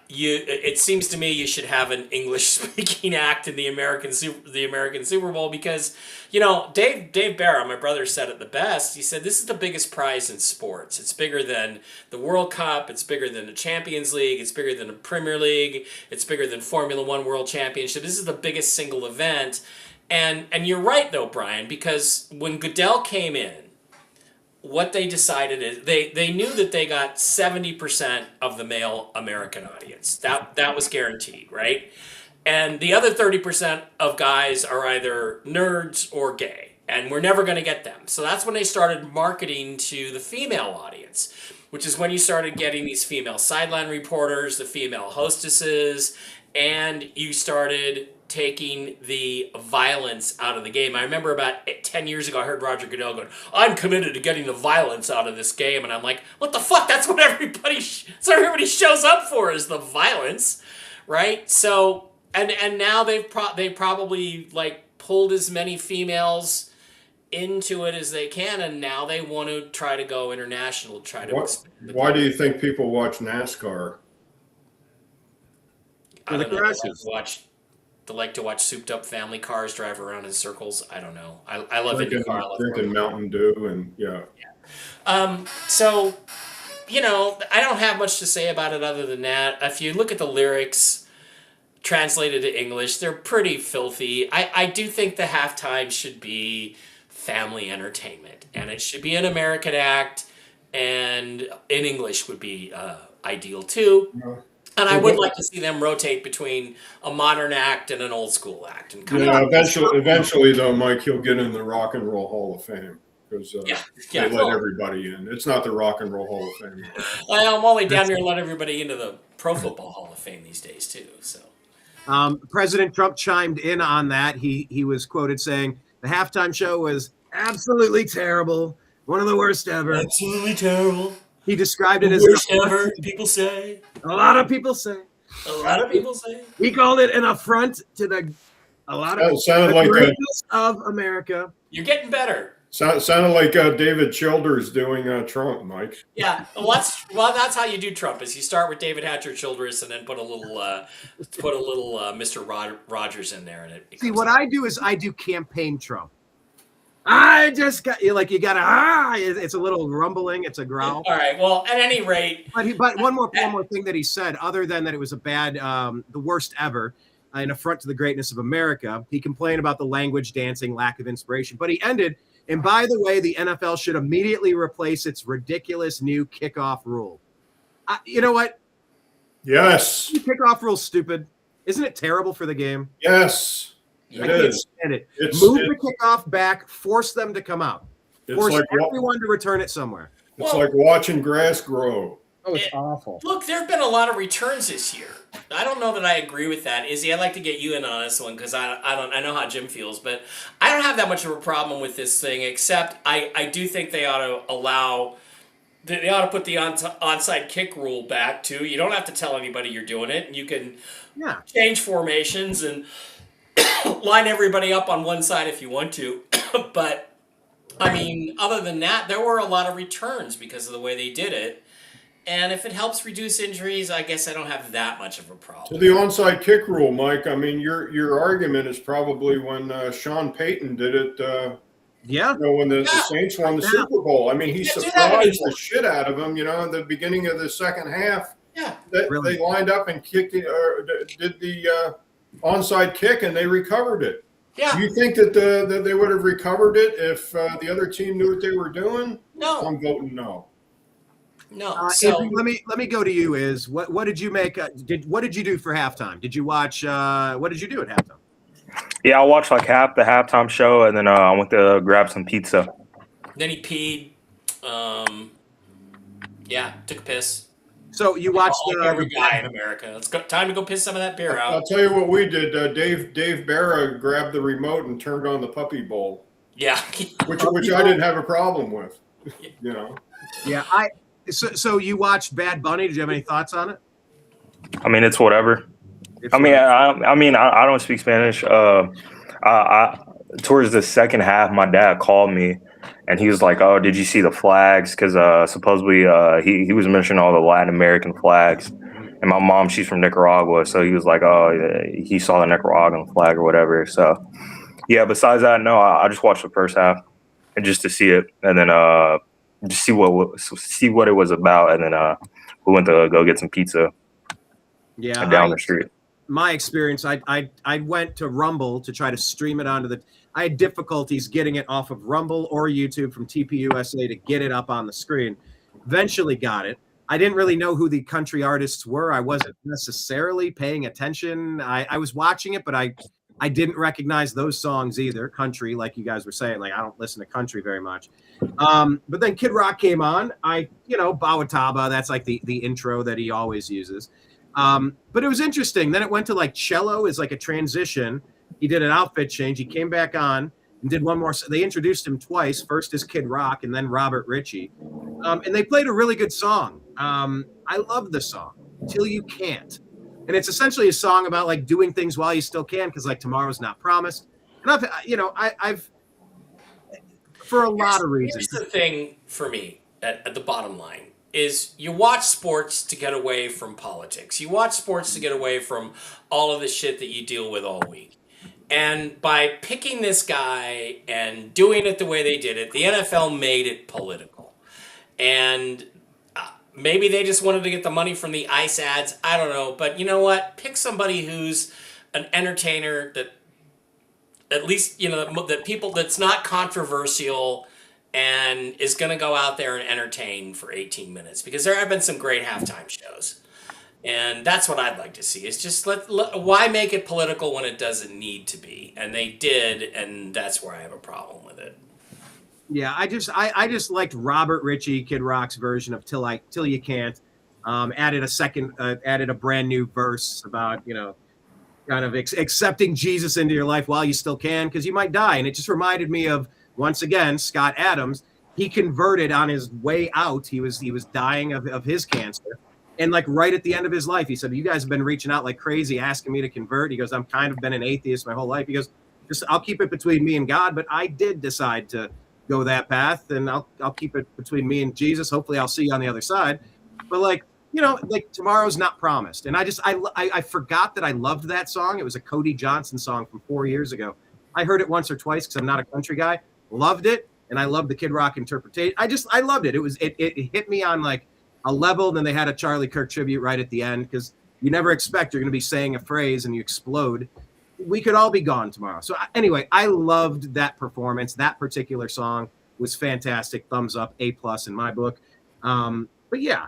it seems to me you should have an English speaking act in the American Super Bowl because, Dave Bara, my brother, said it the best. He said this is the biggest prize in sports. It's bigger than the World Cup. It's bigger than the Champions League. It's bigger than the Premier League. It's bigger than Formula One World Championship. This is the biggest single event. And you're right, though, Brian, because when Goodell came in, what they decided is they knew that they got 70% of the male American audience. That was guaranteed, right? And the other 30% of guys are either nerds or gay, and we're never going to get them. So that's when they started marketing to the female audience, which is when you started getting these female sideline reporters, the female hostesses, and you started taking the violence out of the game. I remember about 10 years ago, I heard Roger Goodell going, "I'm committed to getting the violence out of this game." And I'm like, what the fuck? That's what everybody shows up for, is the violence, right? So, and now they probably like pulled as many females into it as they can, and now they want to try to go international, Why do you think people watch NASCAR? For the crashes. They like to watch souped up family cars drive around in circles. I don't know. I love IndyCar. I love drinking Mountain Dew and yeah. So, I don't have much to say about it other than that. If you look at the lyrics translated to English, they're pretty filthy. I do think the halftime should be family entertainment, and it should be an American act, and in English would be ideal too. No. And I would like to see them rotate between a modern act and an old school act. And eventually, though, Mike, he'll get in the Rock and Roll Hall of Fame because they let everybody in. It's not the Rock and Roll Hall of Fame. I'm only down here to let everybody into the Pro Football Hall of Fame these days too. So, President Trump chimed in on that. He was quoted saying the halftime show was absolutely terrible, one of the worst ever. Absolutely terrible. He described it as worst ever. People say. A lot of people say. He called it an affront to a lot of the greatness of America. You're getting better. Sounded like David Childers doing Trump, Mike. Yeah, that's how you do Trump. Is you start with David Hatcher Childress and then put a little Mr. Rogers in there, and it see what I do is I do campaign Trump. I just got you gotta it's a little rumbling, it's a growl. All right. Well, at any rate, but one more thing that he said, other than that it was a bad, the worst ever, an affront to the greatness of America. He complained about the language, dancing, lack of inspiration, but he ended. And by the way, the NFL should immediately replace its ridiculous new kickoff rule. You know what? Yes. The kickoff rule's stupid. Isn't it terrible for the game? Yes. I can't stand it. Move the kickoff back. Force them to come out. Force everyone to return it somewhere. It's like watching grass grow. Oh, it's awful. Look, there have been a lot of returns this year. I don't know that I agree with that. Izzy, I'd like to get you in on this one because I know how Jim feels, but I don't have that much of a problem with this thing, except I do think they ought to put the onside kick rule back too. You don't have to tell anybody you're doing it, and you can change formations and line everybody up on one side if you want to. But, I mean, other than that, there were a lot of returns because of the way they did it. And if it helps reduce injuries, I guess I don't have that much of a problem. To the onside kick rule, Mike, I mean, your argument is probably when Sean Payton did it. When the Saints won the Super Bowl. I mean, he surprised the shit out of them, at the beginning of the second half. Yeah. They lined up and kicked it, or did the onside kick, and they recovered it. Yeah. Do you think that they would have recovered it if the other team knew what they were doing? No. I'm voting no. No. Let me go to you. What did you make? What did you do for halftime? Did you watch? What did you do at halftime? Yeah, I watched like half the halftime show, and then I went to grab some pizza. Then he peed. Took a piss. So you watched Like every guy in America. Let's go. Time to go piss some of that beer out. I'll tell you what we did. Dave Bara grabbed the remote and turned on the Puppy Bowl. Yeah, which I didn't have a problem with. You know. Yeah, so you watched Bad Bunny. Did you have any thoughts on it? I mean, it's whatever. I don't speak Spanish. Towards the second half, my dad called me, and he was like, "Oh, did you see the flags?" Because supposedly he was mentioning all the Latin American flags, and my mom, she's from Nicaragua, so he was like, "Oh, he saw the Nicaraguan flag or whatever." So yeah. Besides that, no, I just watched the first half, and just to see it, and then just see what it was about, and then we went to go get some pizza. Yeah, down the street. My experience, I went to Rumble to try to stream it onto the. I had difficulties getting it off of Rumble or YouTube from TPUSA to get it up on the screen. Eventually got it. I didn't really know who the country artists were. I wasn't necessarily paying attention. I was watching it, but I didn't recognize those songs either. Country, like you guys were saying, like I don't listen to country very much. But then Kid Rock came on. Bawataba, that's like the intro that he always uses. But it was interesting. Then it went to like cello is like a transition. He did an outfit change. He came back on and did one more. They introduced him twice. First as Kid Rock and then Robert Ritchie. And they played a really good song. I love the song, Till You Can't. And it's essentially a song about like doing things while you still can, because like tomorrow's not promised. And I've for a lot of reasons. Here's the thing for me at the bottom line is you watch sports to get away from politics. You watch sports to get away from all of the shit that you deal with all week. And by picking this guy and doing it the way they did it, the NFL made it political. And maybe they just wanted to get the money from the ICE ads. I don't know. But you know what? Pick somebody who's an entertainer that at least, that people that's not controversial and is going to go out there and entertain for 18 minutes. Because there have been some great halftime shows. And that's what I'd like to see. Is just why make it political when it doesn't need to be? And they did, and that's where I have a problem with it. Yeah, I just liked Robert Ritchie, Kid Rock's version of Till You Can't. Added a brand new verse about kind of accepting Jesus into your life while you still can, because you might die. And it just reminded me of, once again, Scott Adams. He converted on his way out. He was dying of his cancer. And like right at the end of his life, he said, "You guys have been reaching out like crazy, asking me to convert." He goes, "I'm kind of been an atheist my whole life." He goes, "Just I'll keep it between me and God, but I did decide to go that path, and I'll keep it between me and Jesus. Hopefully, I'll see you on the other side." But like tomorrow's not promised. And I forgot that I loved that song. It was a Cody Johnson song from 4 years ago. I heard it once or twice because I'm not a country guy. Loved it, and I loved the Kid Rock interpretation. I loved it. It hit me on like a level. Then they had a Charlie Kirk tribute right at the end, because you never expect you're going to be saying a phrase and you explode. We could all be gone tomorrow. So anyway, I loved that performance. That particular song was fantastic. Thumbs up, A+ in my book. But yeah,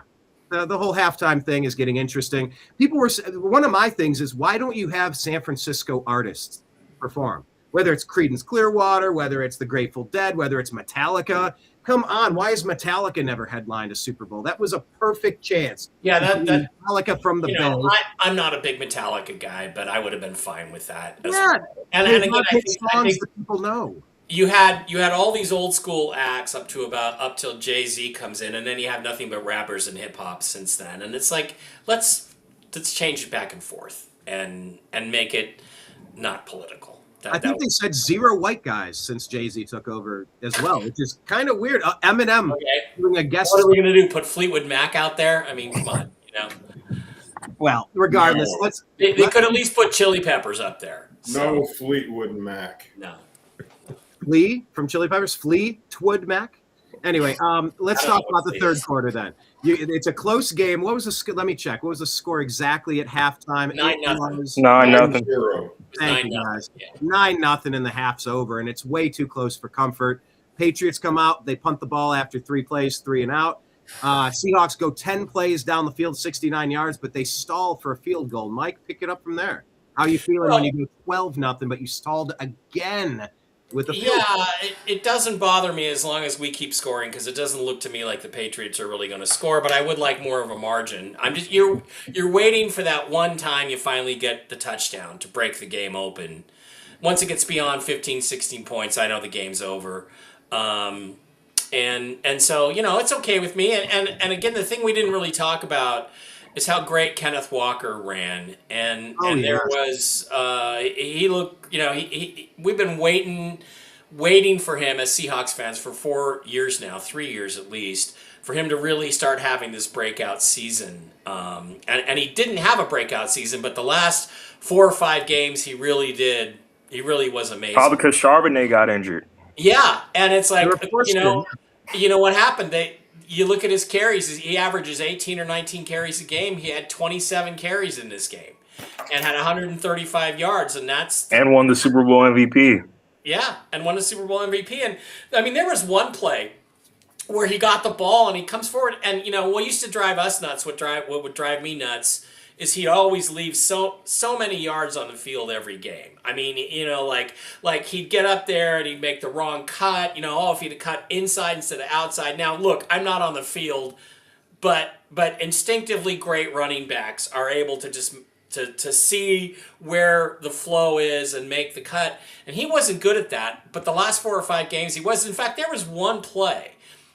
the whole halftime thing is getting interesting. One of my things is, why don't you have San Francisco artists perform? Whether it's Creedence Clearwater, whether it's the Grateful Dead, whether it's Metallica. Come on, why has Metallica never headlined a Super Bowl? That was a perfect chance. Yeah, that Metallica from the Bay. I'm not a big Metallica guy, but I would have been fine with that. Yeah, well. And again, I think that people know. You had all these old school acts up till Jay-Z comes in, and then you have nothing but rappers and hip hop since then. And it's like, let's change it back and forth and make it not political. I think they said 0 white guys since Jay-Z took over as well, which is kind of weird. Eminem doing a guest. What are we going to do? Put Fleetwood Mac out there? I mean, come on, Well, regardless, they could at least put Chili Peppers up there. So. No Fleetwood Mac. No. Flea from Chili Peppers. Fleetwood Mac. Anyway, let's talk about the third quarter then. It's a close game. What was the? Let me check. What was the score exactly at halftime? 9-0. 9-0. Thank you, guys. 9-0, and the half's over, and it's way too close for comfort. Patriots come out. They punt the ball after 3 plays, 3 and out. Seahawks go 10 plays down the field, 69 yards, but they stall for a field goal. Mike, pick it up from there. How are you feeling when you go 12-0, but you stalled again with the field. Yeah, it doesn't bother me as long as we keep scoring because it doesn't look to me like the Patriots are really going to score. But I would like more of a margin. I'm just you're waiting for that one time you finally get the touchdown to break the game open. Once it gets beyond 15, 16 points, I know the game's over. And so, it's okay with me. And again, the thing we didn't really talk about is how great Kenneth Walker ran. And there was, he looked, we've been waiting for him as Seahawks fans for 4 years now, 3 years at least, for him to really start having this breakout season. And he didn't have a breakout season, but the last 4 or 5 games he really did. He really was amazing. Probably because Charbonnet got injured. Yeah, and it's like, you know what happened? You look at his carries. He averages 18 or 19 carries a game. He had 27 carries in this game and had 135 yards, and won the Super Bowl MVP. Yeah, and won the Super Bowl MVP. And, I mean, there was one play where he got the ball and he comes forward. And, what used to drive us nuts, what would drive me nuts, is he'd always leave so many yards on the field every game. I mean, like he'd get up there and he'd make the wrong cut. If he'd have cut inside instead of outside. Now, look, I'm not on the field, but instinctively great running backs are able to just to see where the flow is and make the cut. And he wasn't good at that. But the last 4 or 5 games, he was. In fact, there was one play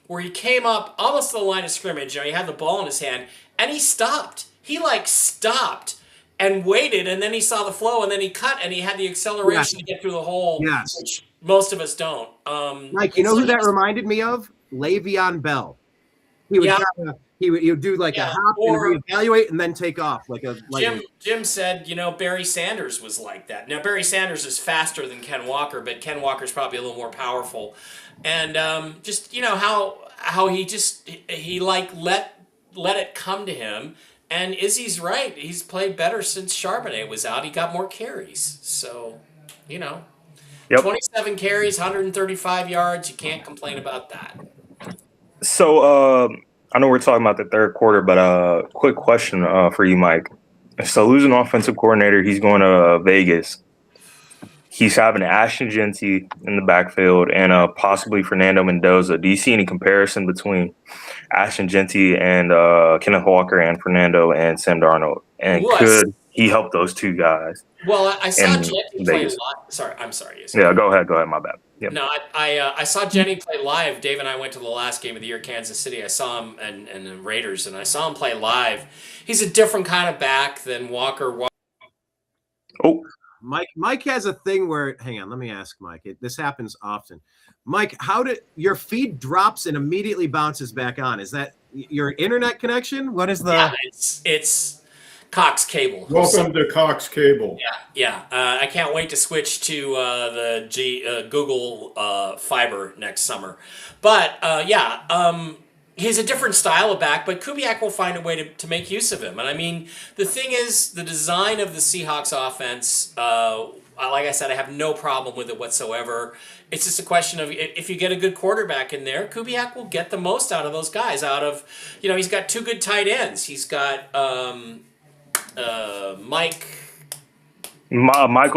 where he came up almost to the line of scrimmage. He had the ball in his hand and he stopped. He stopped and waited, and then he saw the flow, and then he cut, and he had the acceleration to get through the hole, which most of us don't. Mike, who that reminded me of? Le'Veon Bell. He would he would do like a hop and reevaluate and then take off like a. Jim said, Barry Sanders was like that. Now Barry Sanders is faster than Ken Walker, but Ken Walker's probably a little more powerful, and just how he let it come to him. And Izzy's right. He's played better since Charbonnet was out. He got more carries. So, 27 carries, 135 yards. You can't complain about that. So, I know we're talking about the third quarter, but quick question for you, Mike. So, losing offensive coordinator, he's going to Vegas. He's having Ashton Genty in the backfield and possibly Fernando Mendoza. Do you see any comparison between Ashton Genty and Kenneth Walker and Fernando and Sam Darnold? And could he help those two guys? Well, I saw Genty play live. Sorry, I'm sorry. Yeah, go ahead. My bad. Yep. No, I saw Genty play live. Dave and I went to the last game of the year, Kansas City. I saw him and the Raiders, and I saw him play live. He's a different kind of back than Walker. Oh. Mike has a thing where, hang on, let me ask Mike. This happens often. Mike, how did your feed drops and immediately bounces back on? Is that your internet connection? What is the? Yeah, it's Cox Cable. Welcome to Cox Cable. Yeah. I can't wait to switch to the Google Fiber next summer. But he's a different style of back, but Kubiak will find a way to make use of him. And I mean, the thing is, the design of the Seahawks offense, like I said, I have no problem with it whatsoever. It's just a question of if you get a good quarterback in there, Kubiak will get the most out of those guys. He's got 2 good tight ends. He's got Michael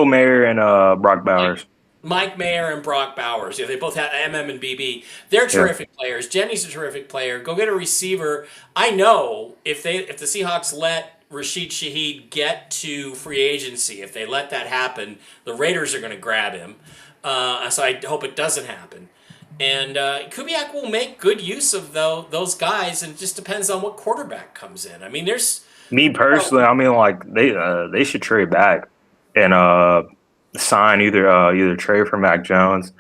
Mayer and Brock Bowers. Mike Mayer and Brock Bowers. They both have MM and BB. They're terrific players. Jenny's a terrific player. Go get a receiver. I know if the Seahawks let Rashid Shaheed get to free agency, if they let that happen, the Raiders are going to grab him. So I hope it doesn't happen. And Kubiak will make good use of those guys, and it just depends on what quarterback comes in. I mean, there's me personally. I mean, like they should trade back and sign either trade for Mac Jones,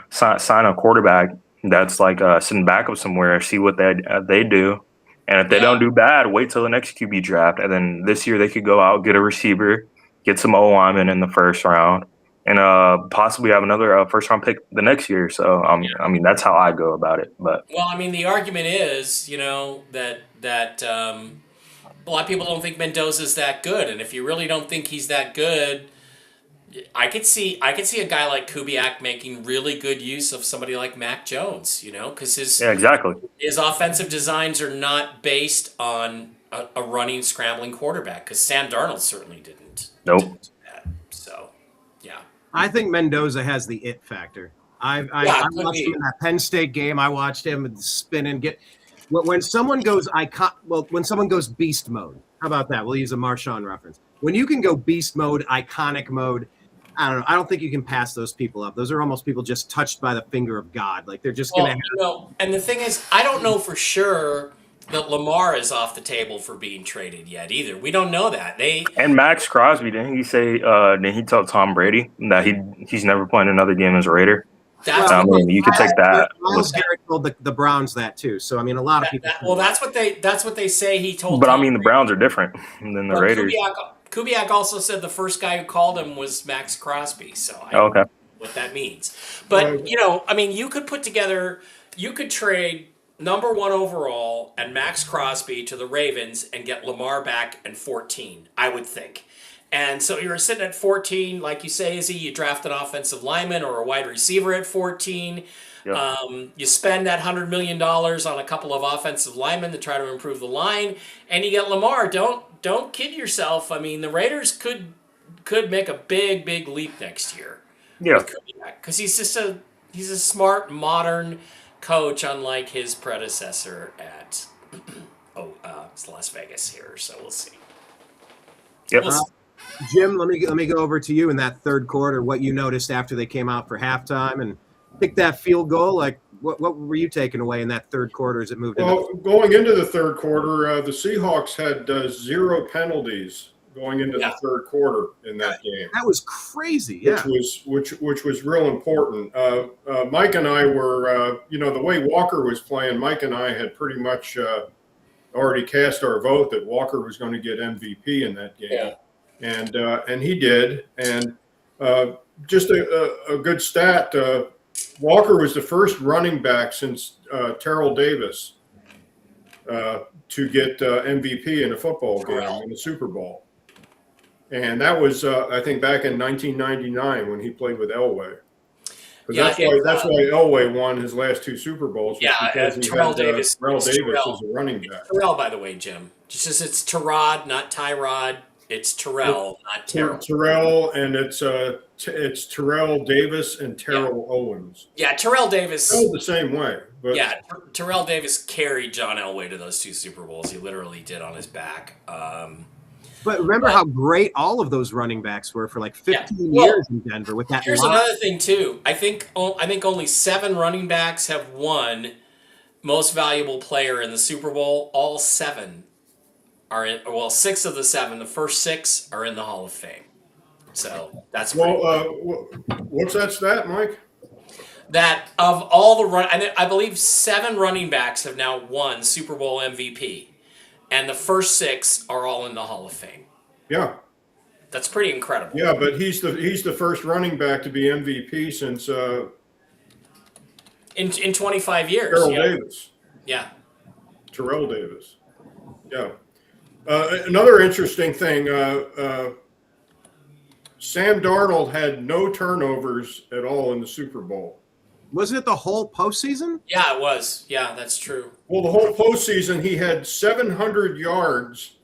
sign a quarterback that's like sitting backup somewhere, see what they do, and if they don't do bad, wait till the next QB draft, and then this year they could go out, get a receiver, get some O linemen in the first round, and possibly have another first round pick the next year. So I mean that's how I go about it. But the argument is that a lot of people don't think Mendoza's that good, and if you really don't think he's that good, I could see a guy like Kubiak making really good use of somebody like Mac Jones, because his offensive designs are not based on a running, scrambling quarterback, because Sam Darnold certainly didn't. Nope. Didn't do that. So, yeah. I think Mendoza has the it factor. I watched him in that Penn State game. I watched him spin and get when someone goes when someone goes beast mode. How about that? We'll use a Marshawn reference. When you can go beast mode, iconic mode, I don't know. I don't think you can pass those people up. Those are almost people just touched by the finger of God. Like they're just gonna. And the thing is, I don't know for sure that Lamar is off the table for being traded yet either. We don't know that. And Max Crosby, didn't he say? Didn't he tell Tom Brady that he's never playing another game as a Raider? I mean, you could take that. Myles Garrett told the Browns that too. So I mean, a lot of people. That's what they say he told. But I mean, the Browns are different than the Raiders. Kubiak also said the first guy who called him was Max Crosby. So I don't know what that means. But I mean, you could trade number 1 overall and Max Crosby to the Ravens and get Lamar back in 14. I would think. And so you're sitting at 14, like you say, Izzy, you draft an offensive lineman or a wide receiver at 14. Yep. You spend that $100 million on a couple of offensive linemen to try to improve the line, and you get Lamar. Don't kid yourself. I mean, the Raiders could make a big leap next year. Yeah, because he's a smart, modern coach, unlike his predecessor at it's Las Vegas here. So we'll see. Yep. Jim, let me go over to you in that third quarter. What you noticed after they came out for halftime and picked that field goal? Like, what were you taking away in that third quarter as it moved? Going into the third quarter, the Seahawks had 0 penalties going into the third quarter in that game. That was crazy. Yeah, which was real important. Mike and I were, the way Walker was playing, Mike and I had pretty much already cast our vote that Walker was going to get MVP in that game. Yeah. And he did. And just a good stat, Walker was the first running back since Terrell Davis to get MVP in a football game in the Super Bowl. And that was, I think, back in 1999 when he played with Elway. That's why Elway won his last 2 Super Bowls. Because Terrell Davis. Terrell Davis is a running back. Terrell, by the way, Jim. Just as it's Tyrod, not Tyrod. It's Terrell, not Terrell. Terrell, and it's Terrell Davis and Terrell Owens. Yeah, Terrell Davis. The same way. But Terrell Davis carried John Elway to those 2 Super Bowls. He literally did on his back. But remember how great all of those running backs were for like 15 years in Denver with that. Here's another thing too. I think only 7 running backs have won Most Valuable Player in the Super Bowl. All 7 are in. Well, 6 of the 7. The first 6 are in the Hall of Fame. So that's what's that stat, Mike? That of all the I believe 7 running backs have now won Super Bowl MVP. And the first 6 are all in the Hall of Fame. Yeah, that's pretty incredible. Yeah, but he's the first running back to be MVP since in 25 years. Terrell Davis. Yeah, Terrell Davis. Yeah. Another interesting thing. Sam Darnold had no turnovers at all in the Super Bowl. Wasn't it the whole postseason? Yeah, it was. Yeah, that's true. Well, the whole postseason, he had 700 yards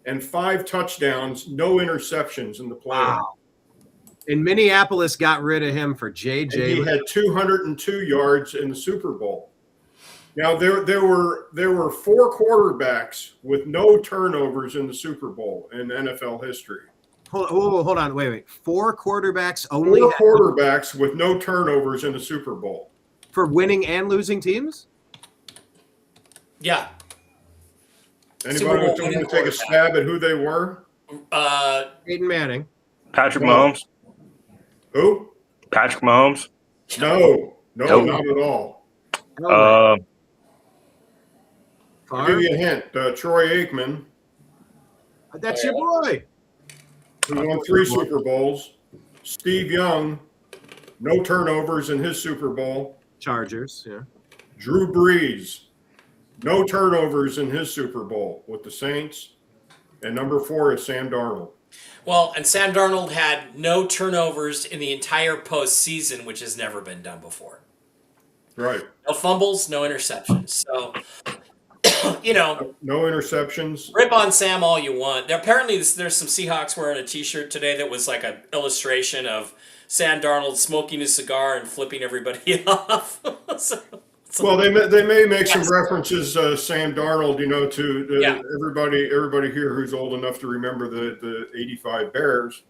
and 5 touchdowns, no interceptions in the playoffs. Wow. And Minneapolis got rid of him for J.J. And he had 202 yards in the Super Bowl. Now, there were 4 quarterbacks with no turnovers in the Super Bowl in NFL history. Hold on. Wait. 4 quarterbacks only? 4 quarterbacks with no turnovers in the Super Bowl. For winning and losing teams? Yeah. Anybody want to take a stab at who they were? Peyton Manning. Patrick Mahomes. Who? Patrick Mahomes. No, not at all. I'll give you a hint. Troy Aikman. That's your boy. Who won 3 Super Bowls. Steve Young, no turnovers in his Super Bowl. Chargers, yeah. Drew Brees, no turnovers in his Super Bowl with the Saints. And number 4 is Sam Darnold. Well, and Sam Darnold had no turnovers in the entire postseason, which has never been done before. Right. No fumbles, no interceptions. So, no interceptions. Rip on Sam all you want. Apparently, there's some Seahawks wearing a T-shirt today that was like an illustration of Sam Darnold smoking his cigar and flipping everybody off. Well, they may make some references, Sam Darnold, to everybody here who's old enough to remember the '85 Bears.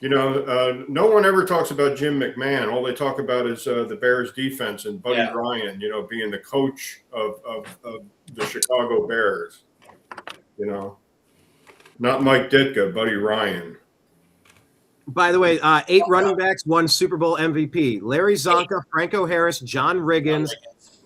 No one ever talks about Jim McMahon. All they talk about is the Bears defense and Buddy Ryan, being the coach of the Chicago Bears. Not Mike Ditka, Buddy Ryan. By the way, 8 running backs won Super Bowl MVP. Larry Zonka, Franco Harris, John Riggins,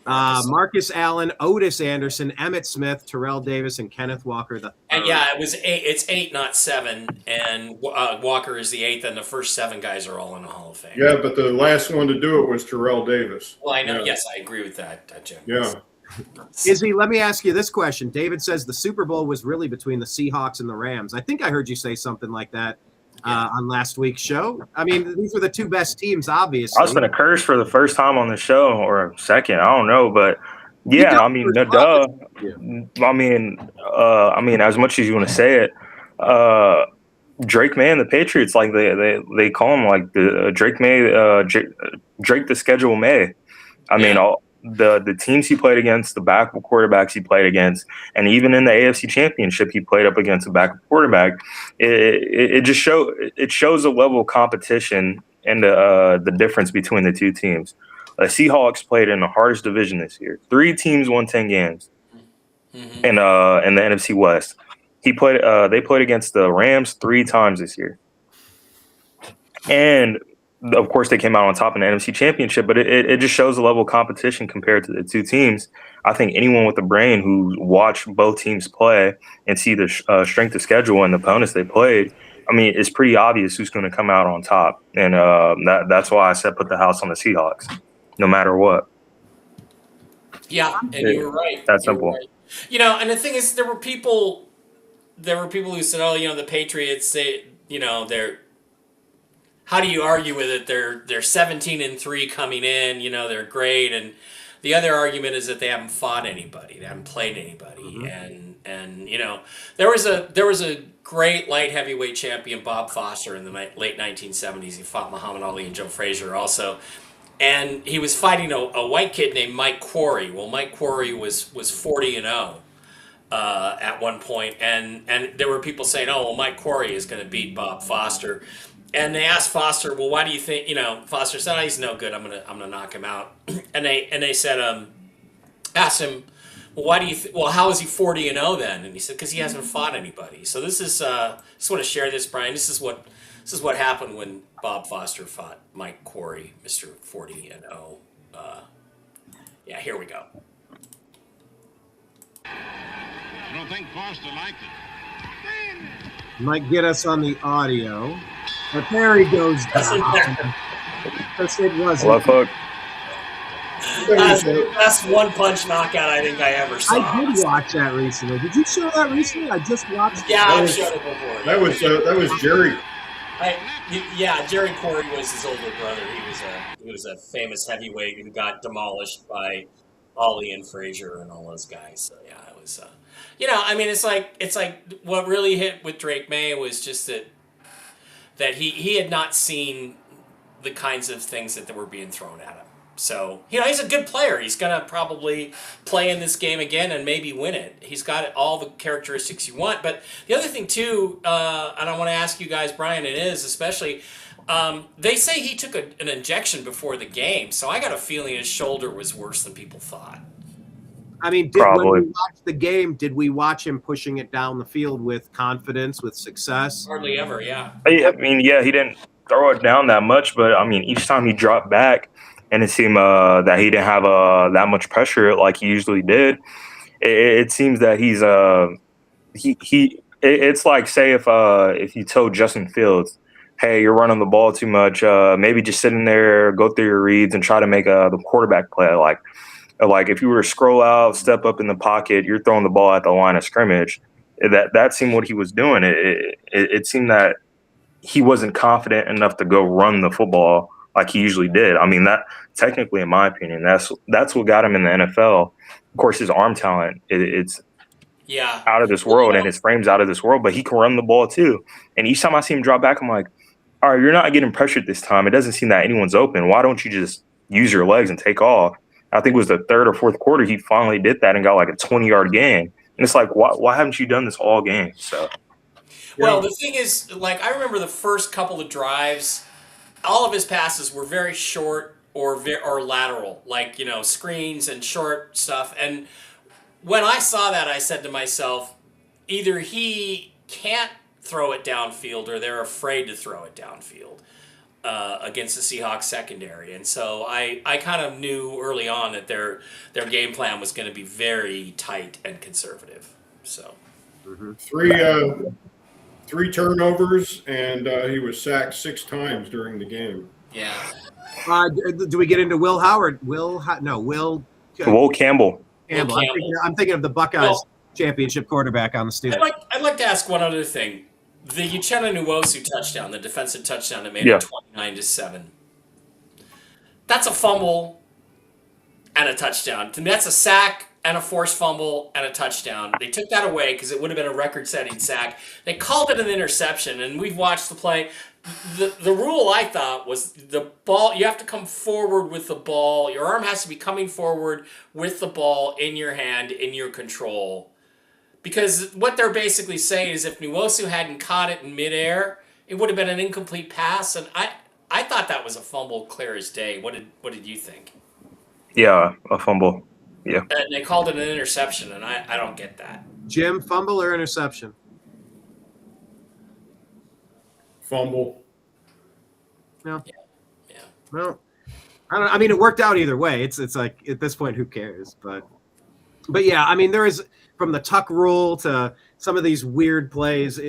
Marcus Allen, Otis Anderson, Emmitt Smith, Terrell Davis, and Kenneth Walker. And it was 8. It's 8, not 7. And Walker is the 8th, and the first 7 guys are all in the Hall of Fame. Yeah, but the last one to do it was Terrell Davis. Well, I know. Yeah. Yes, I agree with that, Jim. Yeah. Izzy, let me ask you this question. David says the Super Bowl was really between the Seahawks and the Rams. I think I heard you say something like that on last week's show. I mean, these were the 2 best teams, obviously. I was going to curse for the first time on the show, or second, I don't know, but yeah, I mean, duh. I mean, as much as you want to say it, Drake May and the Patriots, like they call him like the Drake May, Drake the Schedule May. I mean, all the teams he played against, the backup quarterbacks he played against, and even in the AFC Championship, he played up against a backup quarterback. It shows a level of competition and the difference between the 2 teams. The Seahawks played in the hardest division this year. 3 teams won 10 games in the NFC West. They played against the Rams 3 times this year, and of course, they came out on top in the NFC Championship, but it just shows the level of competition compared to the 2 teams. I think anyone with a brain who watched both teams play and see the strength of schedule and the opponents they played, I mean, it's pretty obvious who's going to come out on top. And that's why I said put the house on the Seahawks, no matter what. Yeah, and you were right. That's simple. Right. And the thing is, there were people who said, "Oh, the Patriots, they're." How do you argue with it? They're 17-3 coming in. They're great, and the other argument is that they haven't fought anybody, they haven't played anybody, and there was a great light heavyweight champion, Bob Foster, in the late 1970s. He fought Muhammad Ali and Joe Frazier also, and he was fighting a white kid named Mike Quarry. Well, Mike Quarry was 40-0. At one point, and there were people saying, "Oh, well, Mike Quarry is going to beat Bob Foster." And they asked Foster, "Well, why do you think?" Foster said, "Oh, he's no good. I'm gonna knock him out." And they said, asked him, "Well, why do you? Well, how is he 40-0 then?" And he said, "Because he hasn't fought anybody." So this is just want to share this, Brian. This is what happened when Bob Foster fought Mike Quarry, Mr. 40-0. Here we go. I don't think Foster liked it. Might get us on the audio. But there he goes down. Because it wasn't. Left hook. That's the best one-punch knockout I think I ever saw. I did watch that recently. Did you show that recently? I just watched it. Yeah, I've showed it before. That was Jerry. Jerry Quarry was his older brother. He was a famous heavyweight who got demolished by Ali and Frazier and all those guys. So yeah, it was. It's like what really hit with Drake May was just that he had not seen the kinds of things that were being thrown at him. So, he's a good player. He's going to probably play in this game again and maybe win it. He's got all the characteristics you want. But the other thing, too, and I want to ask you guys, Brian and Iz especially, they say he took an injection before the game. So I got a feeling his shoulder was worse than people thought. I mean, when we watched the game, did we watch him pushing it down the field with confidence, with success? Hardly ever, yeah. I mean, yeah, he didn't throw it down that much, but I mean, each time he dropped back and it seemed that he didn't have that much pressure like he usually did, it seems that he's it's like, say if you told Justin Fields, hey, you're running the ball too much, maybe just sit in there, go through your reads and try to make the quarterback play. Like if you were to scroll out, step up in the pocket, you're throwing the ball at the line of scrimmage. That seemed what he was doing. It seemed that he wasn't confident enough to go run the football like he usually did. I mean, that technically, in my opinion, that's what got him in the NFL. Of course, his arm talent, it's out of this world, and his frame's out of this world, but he can run the ball too. And each time I see him drop back, I'm like, all right, you're not getting pressured this time. It doesn't seem that anyone's open. Why don't you just use your legs and take off? I think it was the third or fourth quarter he finally did that and got like a 20-yard gain. And it's like, why haven't you done this all game? So, Well, the thing is, like, I remember the first couple of drives, all of his passes were very short or lateral, like, you know, screens and short stuff. And when I saw that, I said to myself, either he can't throw it downfield or they're afraid to throw it downfield against the Seahawks secondary. And so I kind of knew early on that their game plan was going to be very tight and conservative. So three turnovers, and he was sacked 6 times during the game. Yeah. Do we get into Will Howard? Will Campbell. I'm thinking of the Buckeyes championship quarterback on the Steelers. I'd like to ask one other thing. The Uchenna Nwosu touchdown, the defensive touchdown that made it 29-7. That's a fumble and a touchdown. To me, that's a sack and a forced fumble and a touchdown. They took that away because it would have been a record-setting sack. They called it an interception, and we've watched the play. The rule, I thought, was the ball, you have to come forward with the ball. Your arm has to be coming forward with the ball in your hand, in your control. Because what they're basically saying is if Nwosu hadn't caught it in midair, it would have been an incomplete pass. And I thought that was a fumble clear as day. What did you think? Yeah, a fumble. Yeah. And they called it an interception, and I don't get that. Jim, fumble or interception? Fumble. No. Yeah. Well, I don't know. I mean, it worked out either way. It's like at this point, who cares? But yeah, I mean, there is from the tuck rule to some of these weird plays.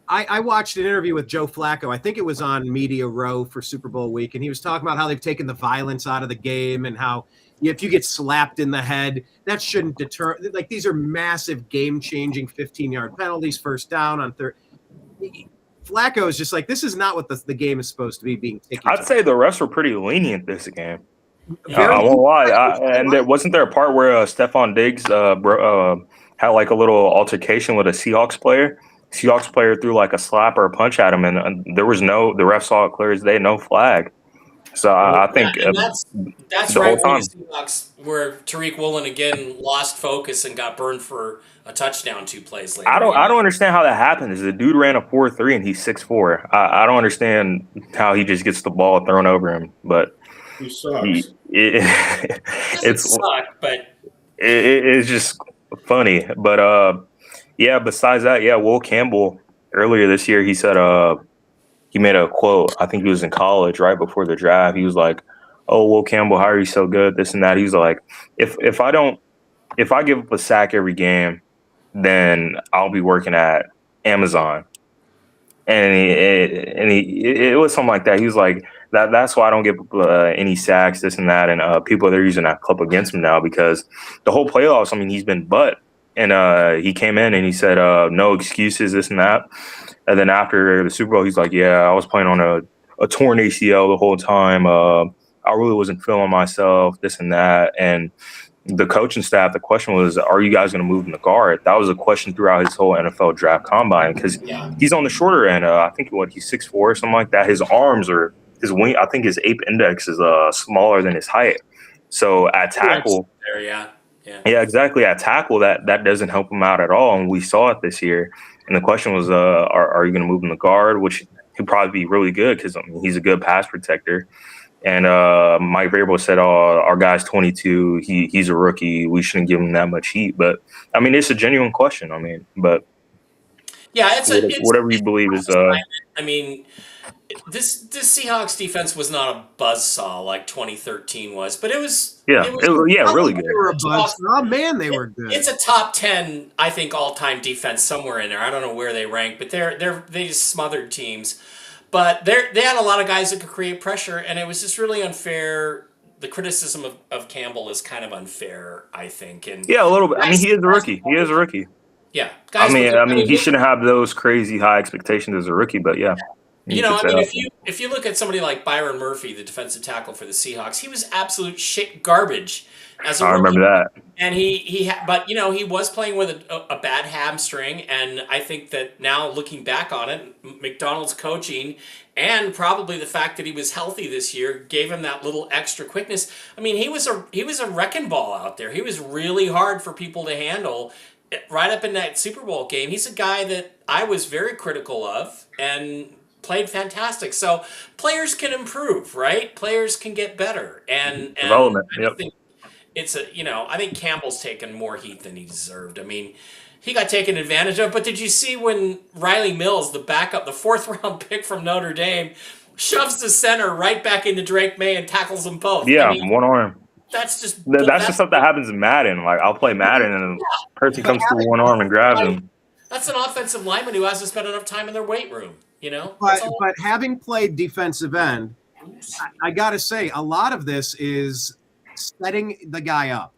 I watched an interview with Joe Flacco. I think it was on Media Row for Super Bowl week, and he was talking about how they've taken the violence out of the game and how if you get slapped in the head, that shouldn't deter. Like, these are massive game-changing 15-yard penalties, first down on third. Flacco is just like, this is not what the game is supposed to be being taken. I'd say the refs were pretty lenient this game. I won't lie. And wasn't there a part where Stephon Diggs had like a little altercation with a Seahawks player? Seahawks player threw like a slap or a punch at him, and the ref saw it clear as day, no flag. So I think that's right where the Seahawks, where Tariq Woolen again lost focus and got burned for a touchdown 2 plays later. I don't understand how that happened. Is the dude ran a 4.3 and he's 6'4". I don't understand how he just gets the ball thrown over him, but he sucks. It's just funny. But yeah, besides that, Will Campbell earlier this year, he said he made a quote. I think he was in college right before the draft. He was like, "Oh, Will Campbell, how are you so good? This and that." He was like, if I give up a sack every game, then I'll be working at Amazon. And it was something like that. He was like, that's why I don't get any sacks, this and that. And people, they're using that clip against him now because the whole playoffs, I mean, he's been butt. And he came in and he said, no excuses, this and that. And then after the Super Bowl, he's like, yeah, I was playing on a torn ACL the whole time. I really wasn't feeling myself, this and that. And the coaching staff, the question was, are you guys going to move in the guard? That was a question throughout his whole NFL draft combine because he's on the shorter end. I think he's 6'4" or something like that. His arms or his wing, I think his ape index is smaller than his height. So at tackle, Yeah, exactly. At tackle, that doesn't help him out at all. And we saw it this year. And the question was, are you going to move in the guard? Which he'd probably be really good because he's a good pass protector. And Mike Vrabel said, our guy's 22. He's a rookie. We shouldn't give him that much heat. But, I mean, it's a genuine question. I mean, but it's whatever you believe is I mean, this Seahawks defense was not a buzzsaw like 2013 was, but it was really good. They were a buzzsaw. Oh man, they were good. It's a top 10, I think, all-time defense somewhere in there. I don't know where they rank, but they just smothered teams. But they had a lot of guys that could create pressure, and it was just really unfair. The criticism of Campbell is kind of unfair, I think. And a little bit. I mean, he is a rookie. Yeah. I mean, he shouldn't have those crazy high expectations as a rookie, but yeah. You know, I mean, if you look at somebody like Byron Murphy, the defensive tackle for the Seahawks, he was absolute shit garbage as a I rookie. remember that. And but you know, he was playing with a bad hamstring, and I think that now looking back on it, McDonald's coaching and probably the fact that he was healthy this year gave him that little extra quickness. I mean, he was a wrecking ball out there. He was really hard for people to handle. Right up in that Super Bowl game, he's a guy that I was very critical of and played fantastic. So players can improve, right? Players can get better, and Development. I Yep. think it's I think Campbell's taken more heat than he deserved. I mean, he got taken advantage of. But did you see when Riley Mills, the backup, the 4th-round pick from Notre Dame, shoves the center right back into Drake May and tackles them both? Yeah, I mean, one arm. that's just That's just stuff that happens in Madden. Like I'll play Madden and the person comes through one arm and grabs him. That's an offensive lineman who hasn't spent enough time in their weight room. You know, but having played defensive end, I got to say a lot of this is setting the guy up.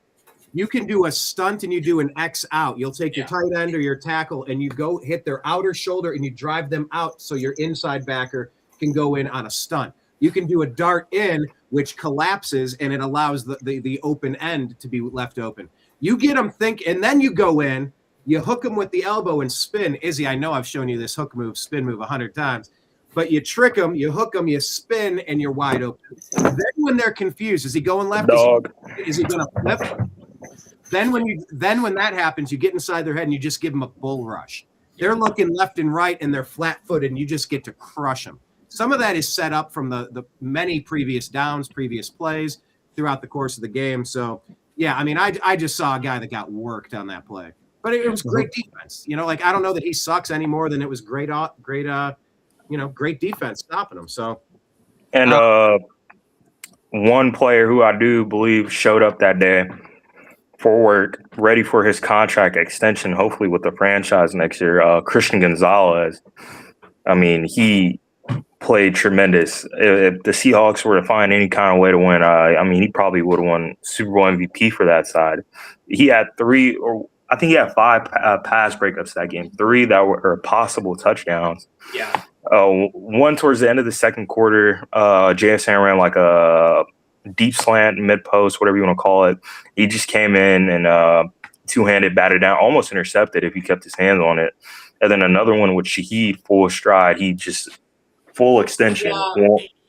You can do a stunt and you do an X out. You'll take your tight end or your tackle and you go hit their outer shoulder and you drive them out so your inside backer can go in on a stunt. You can do a dart in, which collapses and it allows the open end to be left open. You get them and then you go in, you hook them with the elbow and spin. Izzy, I know I've shown you this hook move, spin move 100 times, but you trick them, you hook them, you spin, and you're wide open. Then when they're confused, is he going left? Is he going to flip? Then when that happens, you get inside their head and you just give them a bull rush. They're looking left and right and they're flat-footed and you just get to crush them. Some of that is set up from the many previous downs, previous plays throughout the course of the game. So, yeah, I mean, I just saw a guy that got worked on that play. But it was great defense. You know, like I don't know that he sucks any more than it was great defense stopping him. So, and one player who I do believe showed up that day for work, ready for his contract extension, hopefully with the franchise next year, Christian Gonzalez. I mean, he played tremendous. If the Seahawks were to find any kind of way to win, I mean, he probably would have won Super Bowl MVP for that side. He had 5 pass breakups that game, 3 that were possible touchdowns. Yeah. One towards the end of the second quarter, JSN ran like a deep slant, mid post, whatever you want to call it. He just came in and two-handed batted down, almost intercepted if he kept his hands on it. And then another one with Shaheed, full stride. He just full extension,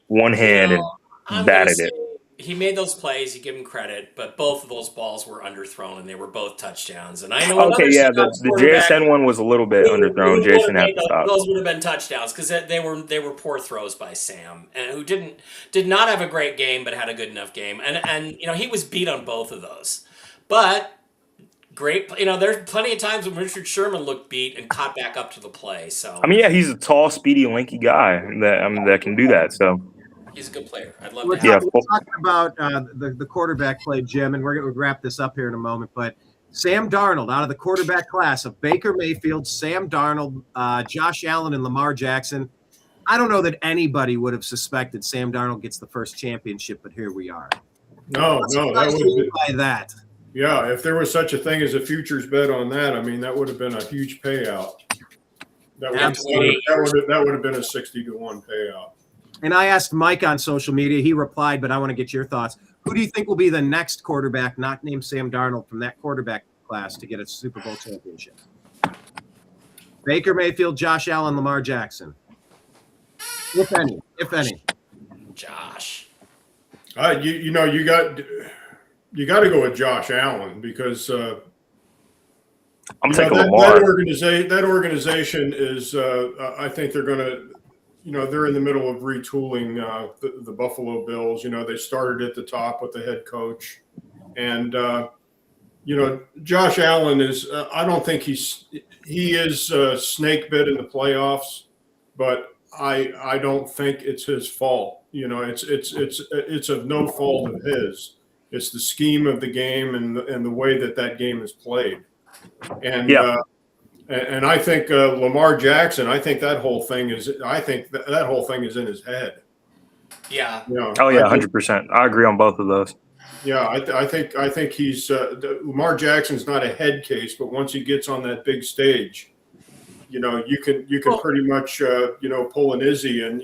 one hand and batted it. He made those plays. You give him credit, but both of those balls were underthrown, and they were both touchdowns. And I know. Okay, yeah, the JSN one was a little bit underthrown. Jason had to stop. Those would have been touchdowns because they were poor throws by Sam, and who did not have a great game, but had a good enough game. And you know he was beat on both of those, but great. You know, there's plenty of times when Richard Sherman looked beat and caught back up to the play. So I mean, yeah, he's a tall, speedy, lanky guy that can do that. So. He's a good player. I'd love we're to have talking about the quarterback play, Jim, and we're going to wrap this up here in a moment. But Sam Darnold, out of the quarterback class of Baker Mayfield, Sam Darnold, Josh Allen, and Lamar Jackson, I don't know that anybody would have suspected Sam Darnold gets the first championship, but here we are. No, that would be by that. Yeah, if there was such a thing as a futures bet on that, I mean, that would have been a huge payout. That would have been a 60-1 payout. And I asked Mike on social media. He replied, but I want to get your thoughts. Who do you think will be the next quarterback, not named Sam Darnold, from that quarterback class to get a Super Bowl championship? Baker Mayfield, Josh Allen, Lamar Jackson. If any. Josh. You got to go with Josh Allen because I'm taking Lamar. That organization is. I think they're going to. You know, they're in the middle of retooling the Buffalo Bills. You know, they started at the top with the head coach. And, you know, Josh Allen is I don't think he is snake bit in the playoffs, but I don't think it's his fault. You know, it's of no fault of his. It's the scheme of the game and the way that game is played. And And I think Lamar Jackson. I think that whole thing is. I think that whole thing is in his head. Yeah. Oh yeah, 100%. I agree on both of those. Yeah, I think he's Lamar Jackson's not a head case, but once he gets on that big stage, you can pretty much pull an Izzy and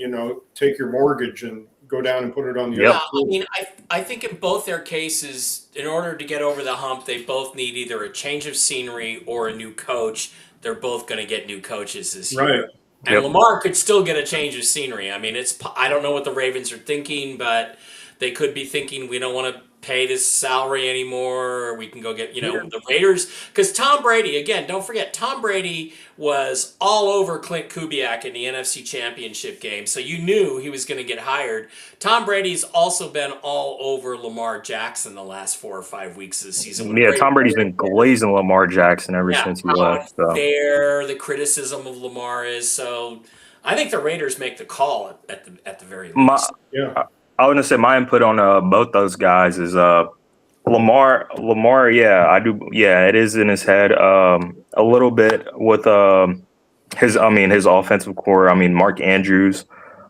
take your mortgage and go down and put it on the Yeah, other pool. I mean, I think in both their cases, in order to get over the hump, they both need either a change of scenery or a new coach. They're both going to get new coaches this year. Right. And Lamar could still get a change of scenery. I mean, I don't know what the Ravens are thinking, but they could be thinking we don't want to pay this salary anymore, or we can go get, the Raiders. Because Tom Brady, again, don't forget, Tom Brady was all over Clint Kubiak in the NFC Championship game, so you knew he was going to get hired. Tom Brady's also been all over Lamar Jackson the last 4 or 5 weeks of the season. Yeah, Tom Brady's been glazing Lamar Jackson ever since he left. So. There, the criticism of Lamar is. So I think the Raiders make the call at the very least. I would say my input on both those guys is Lamar. Yeah, I do. Yeah, it is in his head a little bit with his offensive core. I mean, Mark Andrews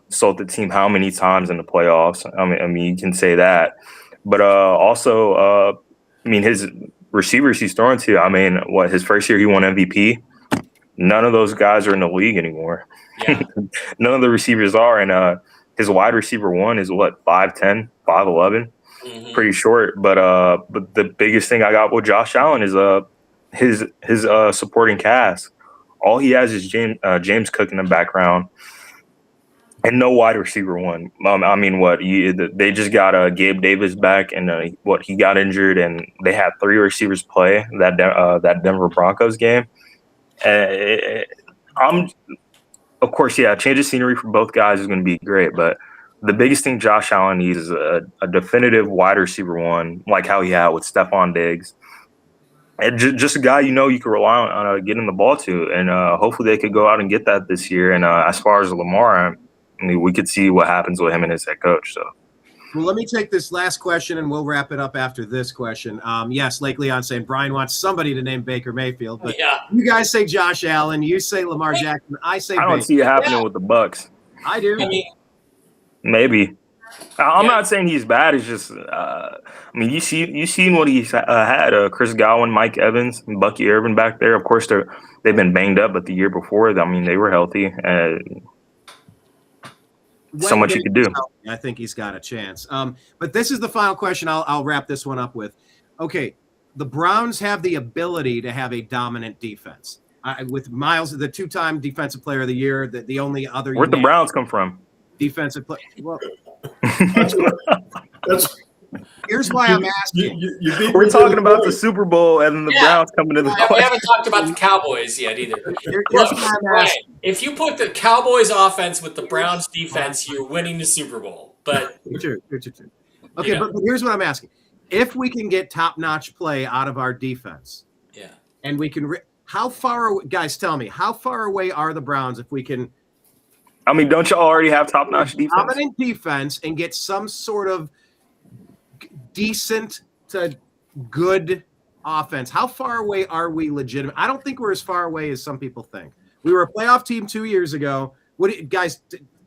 sold the team how many times in the playoffs? I mean, you can say that, but also, his receivers he's throwing to. I mean, his first year he won MVP. None of those guys are in the league anymore. Yeah. None of the receivers are, and his wide receiver one is 5'10", 5'11", pretty short. But the biggest thing I got with Josh Allen is his supporting cast. All he has is James Cook in the background, and no wide receiver one. They just got Gabe Davis back, and he got injured, and they had 3 receivers play that Denver Broncos game. Of course, change of scenery for both guys is going to be great, but the biggest thing Josh Allen needs is a definitive wide receiver one, like how he had with Stephon Diggs. And just a guy you can rely on getting the ball to, and hopefully they could go out and get that this year. And as far as Lamar, we could see what happens with him and his head coach. So. Well, let me take this last question, and we'll wrap it up after this question. Yes, Lake Leon saying Brian wants somebody to name Baker Mayfield, but you guys say Josh Allen, you say Lamar Jackson, I say I don't Baker. see it happening with the Bucks. I do. Maybe. I'm not saying he's bad. It's just, you seen what he's had. Chris Godwin, Mike Evans, and Bucky Irvin back there. Of course, they've been banged up, but the year before, they were healthy. So much you could do. I think he's got a chance. But this is the final question. I'll wrap this one up with. Okay, the Browns have the ability to have a dominant defense. With Miles, the 2-time Defensive Player of the Year, the only other. Where'd the Browns come from? Defensive player. Well, that's. Here's why I'm asking. We're talking about the Super Bowl and the Browns coming to the We haven't talked about the Cowboys yet either. If you put the Cowboys offense with the Browns defense, you're winning the Super Bowl. But true. Okay, but here's what I'm asking. If we can get top-notch play out of our defense, and we can how far guys tell me, how far away are the Browns if we can don't you already have top-notch defense? Dominant defense and get some sort of decent to good offense. How far away are we legitimate? I don't think we're as far away as some people think. We were a playoff team 2 years ago. Guys,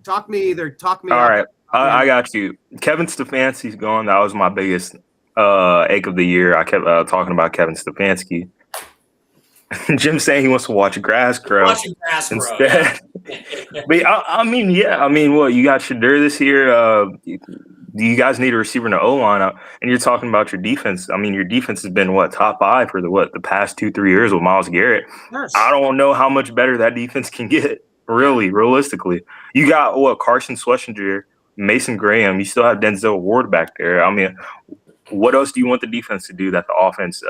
talk me. All right. I got you. Kevin Stefanski's gone. That was my biggest ache of the year. I kept talking about Kevin Stefanski. Jim's saying he wants to watch grass grow instead. But what you got Shadur this year? You guys need a receiver in the O-line, and you're talking about your defense. Your defense has been top 5 for the past 2-3 years with Myles Garrett. Yes. I don't know how much better that defense can get. Really, realistically, you got Carson Schlesinger, Mason Graham. You still have Denzel Ward back there. What else do you want the defense to do that the offense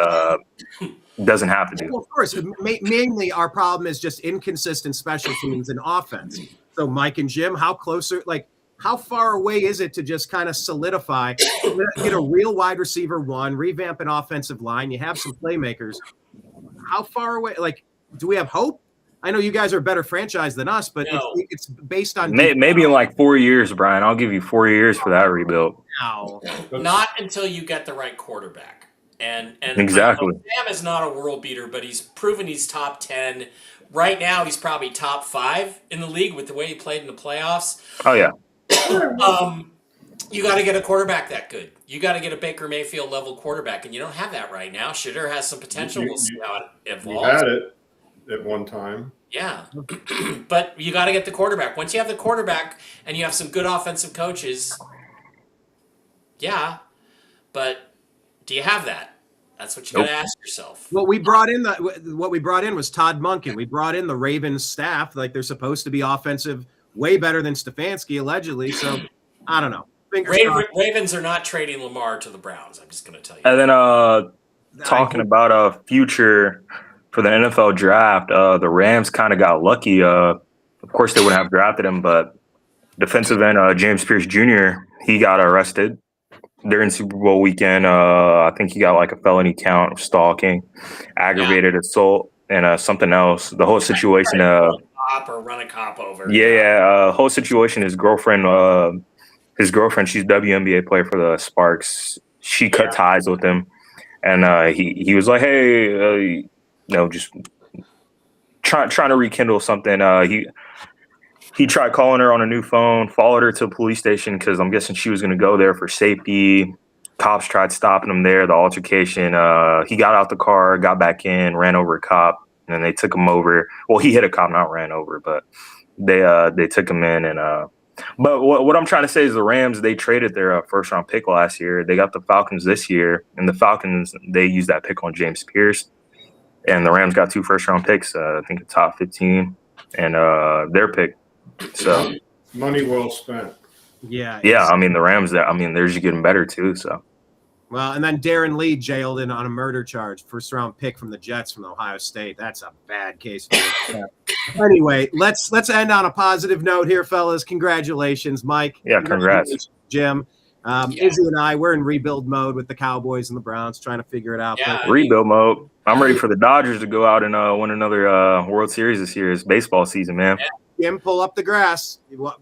doesn't have to do? Well, of course, mainly our problem is just inconsistent special teams and offense. So Mike and Jim, how far away is it to just kind of solidify, get a real wide receiver one, revamp an offensive line? You have some playmakers. How far away? Do we have hope? I know you guys are a better franchise than us, but it's based on maybe in 4 years, Brian. I'll give you 4 years for that rebuild. No, not until you get the right quarterback. And exactly. Sam is not a world beater, but he's proven he's top 10. Right now, he's probably top 5 in the league with the way he played in the playoffs. Oh yeah. You got to get a quarterback that good. You got to get a Baker Mayfield level quarterback, and you don't have that right now. Shadur has some potential. We'll see how it evolves. You had it. at one time. Yeah. But you got to get the quarterback. Once you have the quarterback and you have some good offensive coaches, yeah. But do you have that? That's what you got to ask yourself. Well, what we brought in was Todd Monken. We brought in the Ravens staff. Like, they're supposed to be offensive, way better than Stefanski, allegedly. So, I don't know. Ravens are not trading Lamar to the Browns. I'm just going to tell you. And then talking about a future for the NFL draft, the Rams kind of got lucky. Of course, they wouldn't have drafted him, but defensive end James Pierce Jr., he got arrested during Super Bowl weekend. I think he got like a felony count of stalking, aggravated assault, and something else. The whole situation. Run a cop over. Yeah. Whole situation. His girlfriend, she's WNBA player for the Sparks. She cut ties with him, and he was like, hey, just trying to rekindle something. He tried calling her on a new phone, followed her to a police station because I'm guessing she was going to go there for safety. Cops tried stopping him there, the altercation. He got out the car, got back in, ran over a cop, and then they took him over. Well, he hit a cop, not ran over, but they took him in. But what I'm trying to say is the Rams, they traded their first-round pick last year. They got the Falcons this year, and the Falcons, they used that pick on James Pierce. And the Rams got 2 first-round picks, I think the top 15, and their pick. So money well spent. Yeah. I mean, the Rams, they're just getting better too. So, well, and then Darren Lee jailed in on a murder charge, first-round pick from the Jets from Ohio State. That's a bad case. Anyway, let's end on a positive note here, fellas. Congratulations, Mike. Yeah, congrats, Jim. Izzy and I, we're in rebuild mode with the Cowboys and the Browns, trying to figure it out. Yeah, rebuild mode. I'm ready for the Dodgers to go out and win another World Series this year. It's baseball season, man. Yeah. Jim, pull up the grass. We're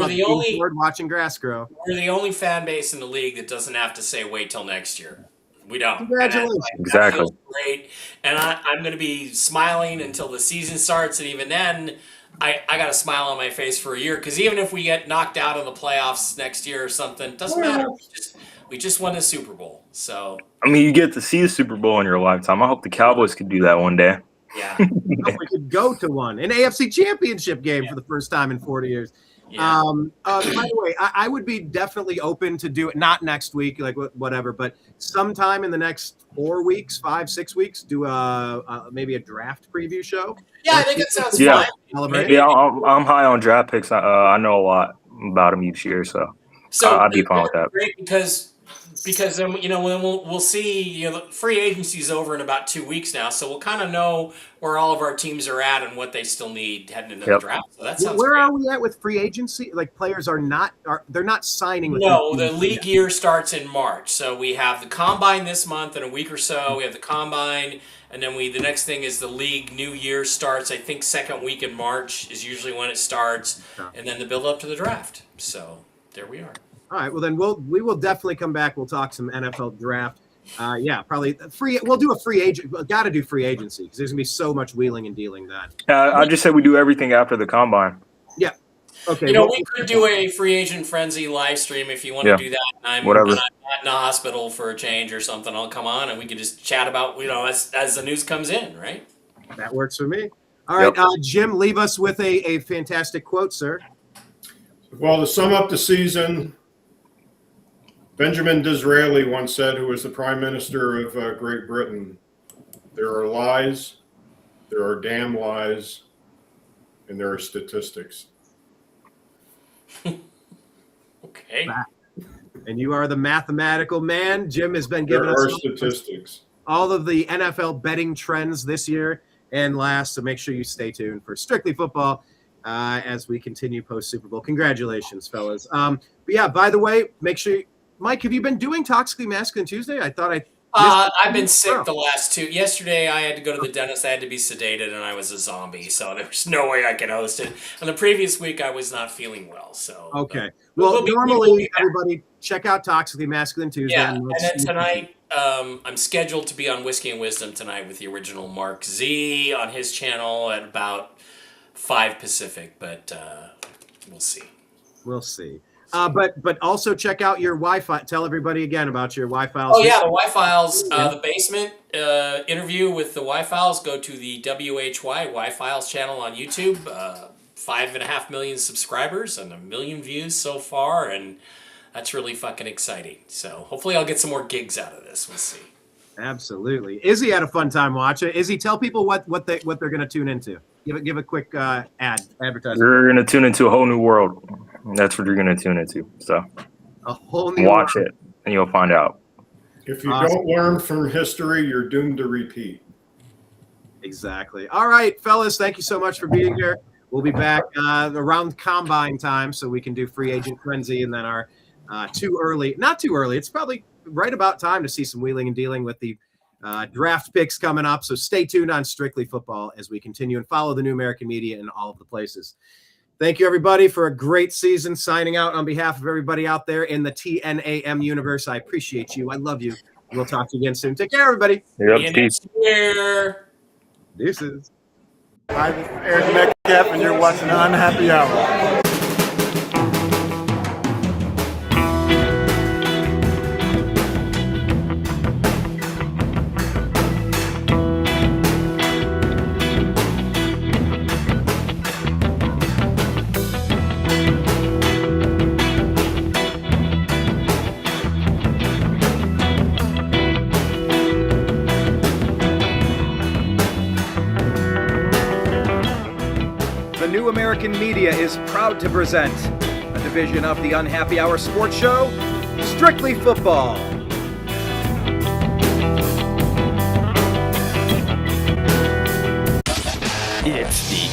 the only watching grass grow. We're the only fan base in the league that doesn't have to say wait till next year. We don't. Congratulations. Exactly. Great. And I'm going to be smiling until the season starts, and even then, I got a smile on my face for a year, because even if we get knocked out in the playoffs next year or something, doesn't matter. We just won a Super Bowl. So I mean, you get to see the Super Bowl in your lifetime. I hope the Cowboys could do that one day. Yeah. We could go to an AFC championship game for the first time in 40 years. Yeah. By the way, I would be definitely open to do it, not next week, like whatever, but sometime in the next 4 weeks, 5-6 weeks, do maybe a draft preview show. Yeah, I think it sounds fun. Yeah, I'm high on draft picks. I know a lot about them each year, so I'd be fine with that. Great, because then we'll see. The free agency is over in about 2 weeks now, so we'll kind of know where all of our teams are at and what they still need heading into the draft. So that sounds Where great. are we at with free agency? Like, players are not signing with the league year starts in March. So we have the combine this month in a week or so. We have the combine, and then the next thing is the league new year starts. I think second week in March is usually when it starts, and then the build up to the draft. So there we are. All right. Well, then we will definitely come back. We'll talk some NFL draft. Probably free. We'll do a free agent. Got to do free agency because there's gonna be so much wheeling and dealing then. I just said we do everything after the combine. Yeah. Okay. We could do a free agent frenzy live stream if you want to do that. I'm in a hospital for a change or something. I'll come on and we could just chat about as the news comes in. Right. That works for me. All right, Jim, leave us with a fantastic quote, sir. Well, to sum up the season, Benjamin Disraeli once said, who was the Prime Minister of Great Britain, there are lies, there are damn lies, and there are statistics. Okay. And you are the mathematical man. Jim has been giving us statistics. All of the NFL betting trends this year and last, so make sure you stay tuned for Strictly Football as we continue post-Super Bowl. Congratulations, fellas. But yeah, by the way, make sure Mike, have you been doing Toxically Masculine Tuesday? I thought I've been sick the last 2. Yesterday, I had to go to the dentist. I had to be sedated, and I was a zombie, so there was no way I could host it. And the previous week, I was not feeling well. So okay. Well, normally, everybody check out Toxically Masculine Tuesday. Yeah, and then tonight, I'm scheduled to be on Whiskey and Wisdom tonight with the original Mark Z on his channel at about 5 Pacific, but we'll see. We'll see. But also check out your Wi-Fi. Tell everybody again about your Wi-Fi. Oh yeah, the Wi-Files, the basement interview with the Wi-Files. Go to the WHY Wi-Files channel on YouTube. 5.5 million subscribers and 1 million views so far, and that's really fucking exciting. So hopefully I'll get some more gigs out of this. We'll see. Absolutely. Izzy had a fun time watching. Izzy, tell people what they're going to tune into. Give a quick advertisement. You're going to tune into a whole new world. That's what you're going to tune into. So a whole new watch world. it, and you'll find out. If you don't learn from history, you're doomed to repeat. Exactly. All right, fellas, thank you so much for being here. We'll be back around combine time so we can do free agent frenzy, and then our not too early. It's probably right about time to see some wheeling and dealing with the draft picks coming up. So stay tuned on Strictly Football as we continue and follow the New American Media in all of the places. Thank you, everybody, for a great season. Signing out on behalf of everybody out there in the TNAM universe. I appreciate you. I love you. We'll talk to you again soon. Take care, everybody. Yep, peace. Deuces. Hi, this is Eric Metcalf, and you're watching Unhappy Hour. The New American Media is proud to present a division of the Unhappy Hour sports show, Strictly Football. It's the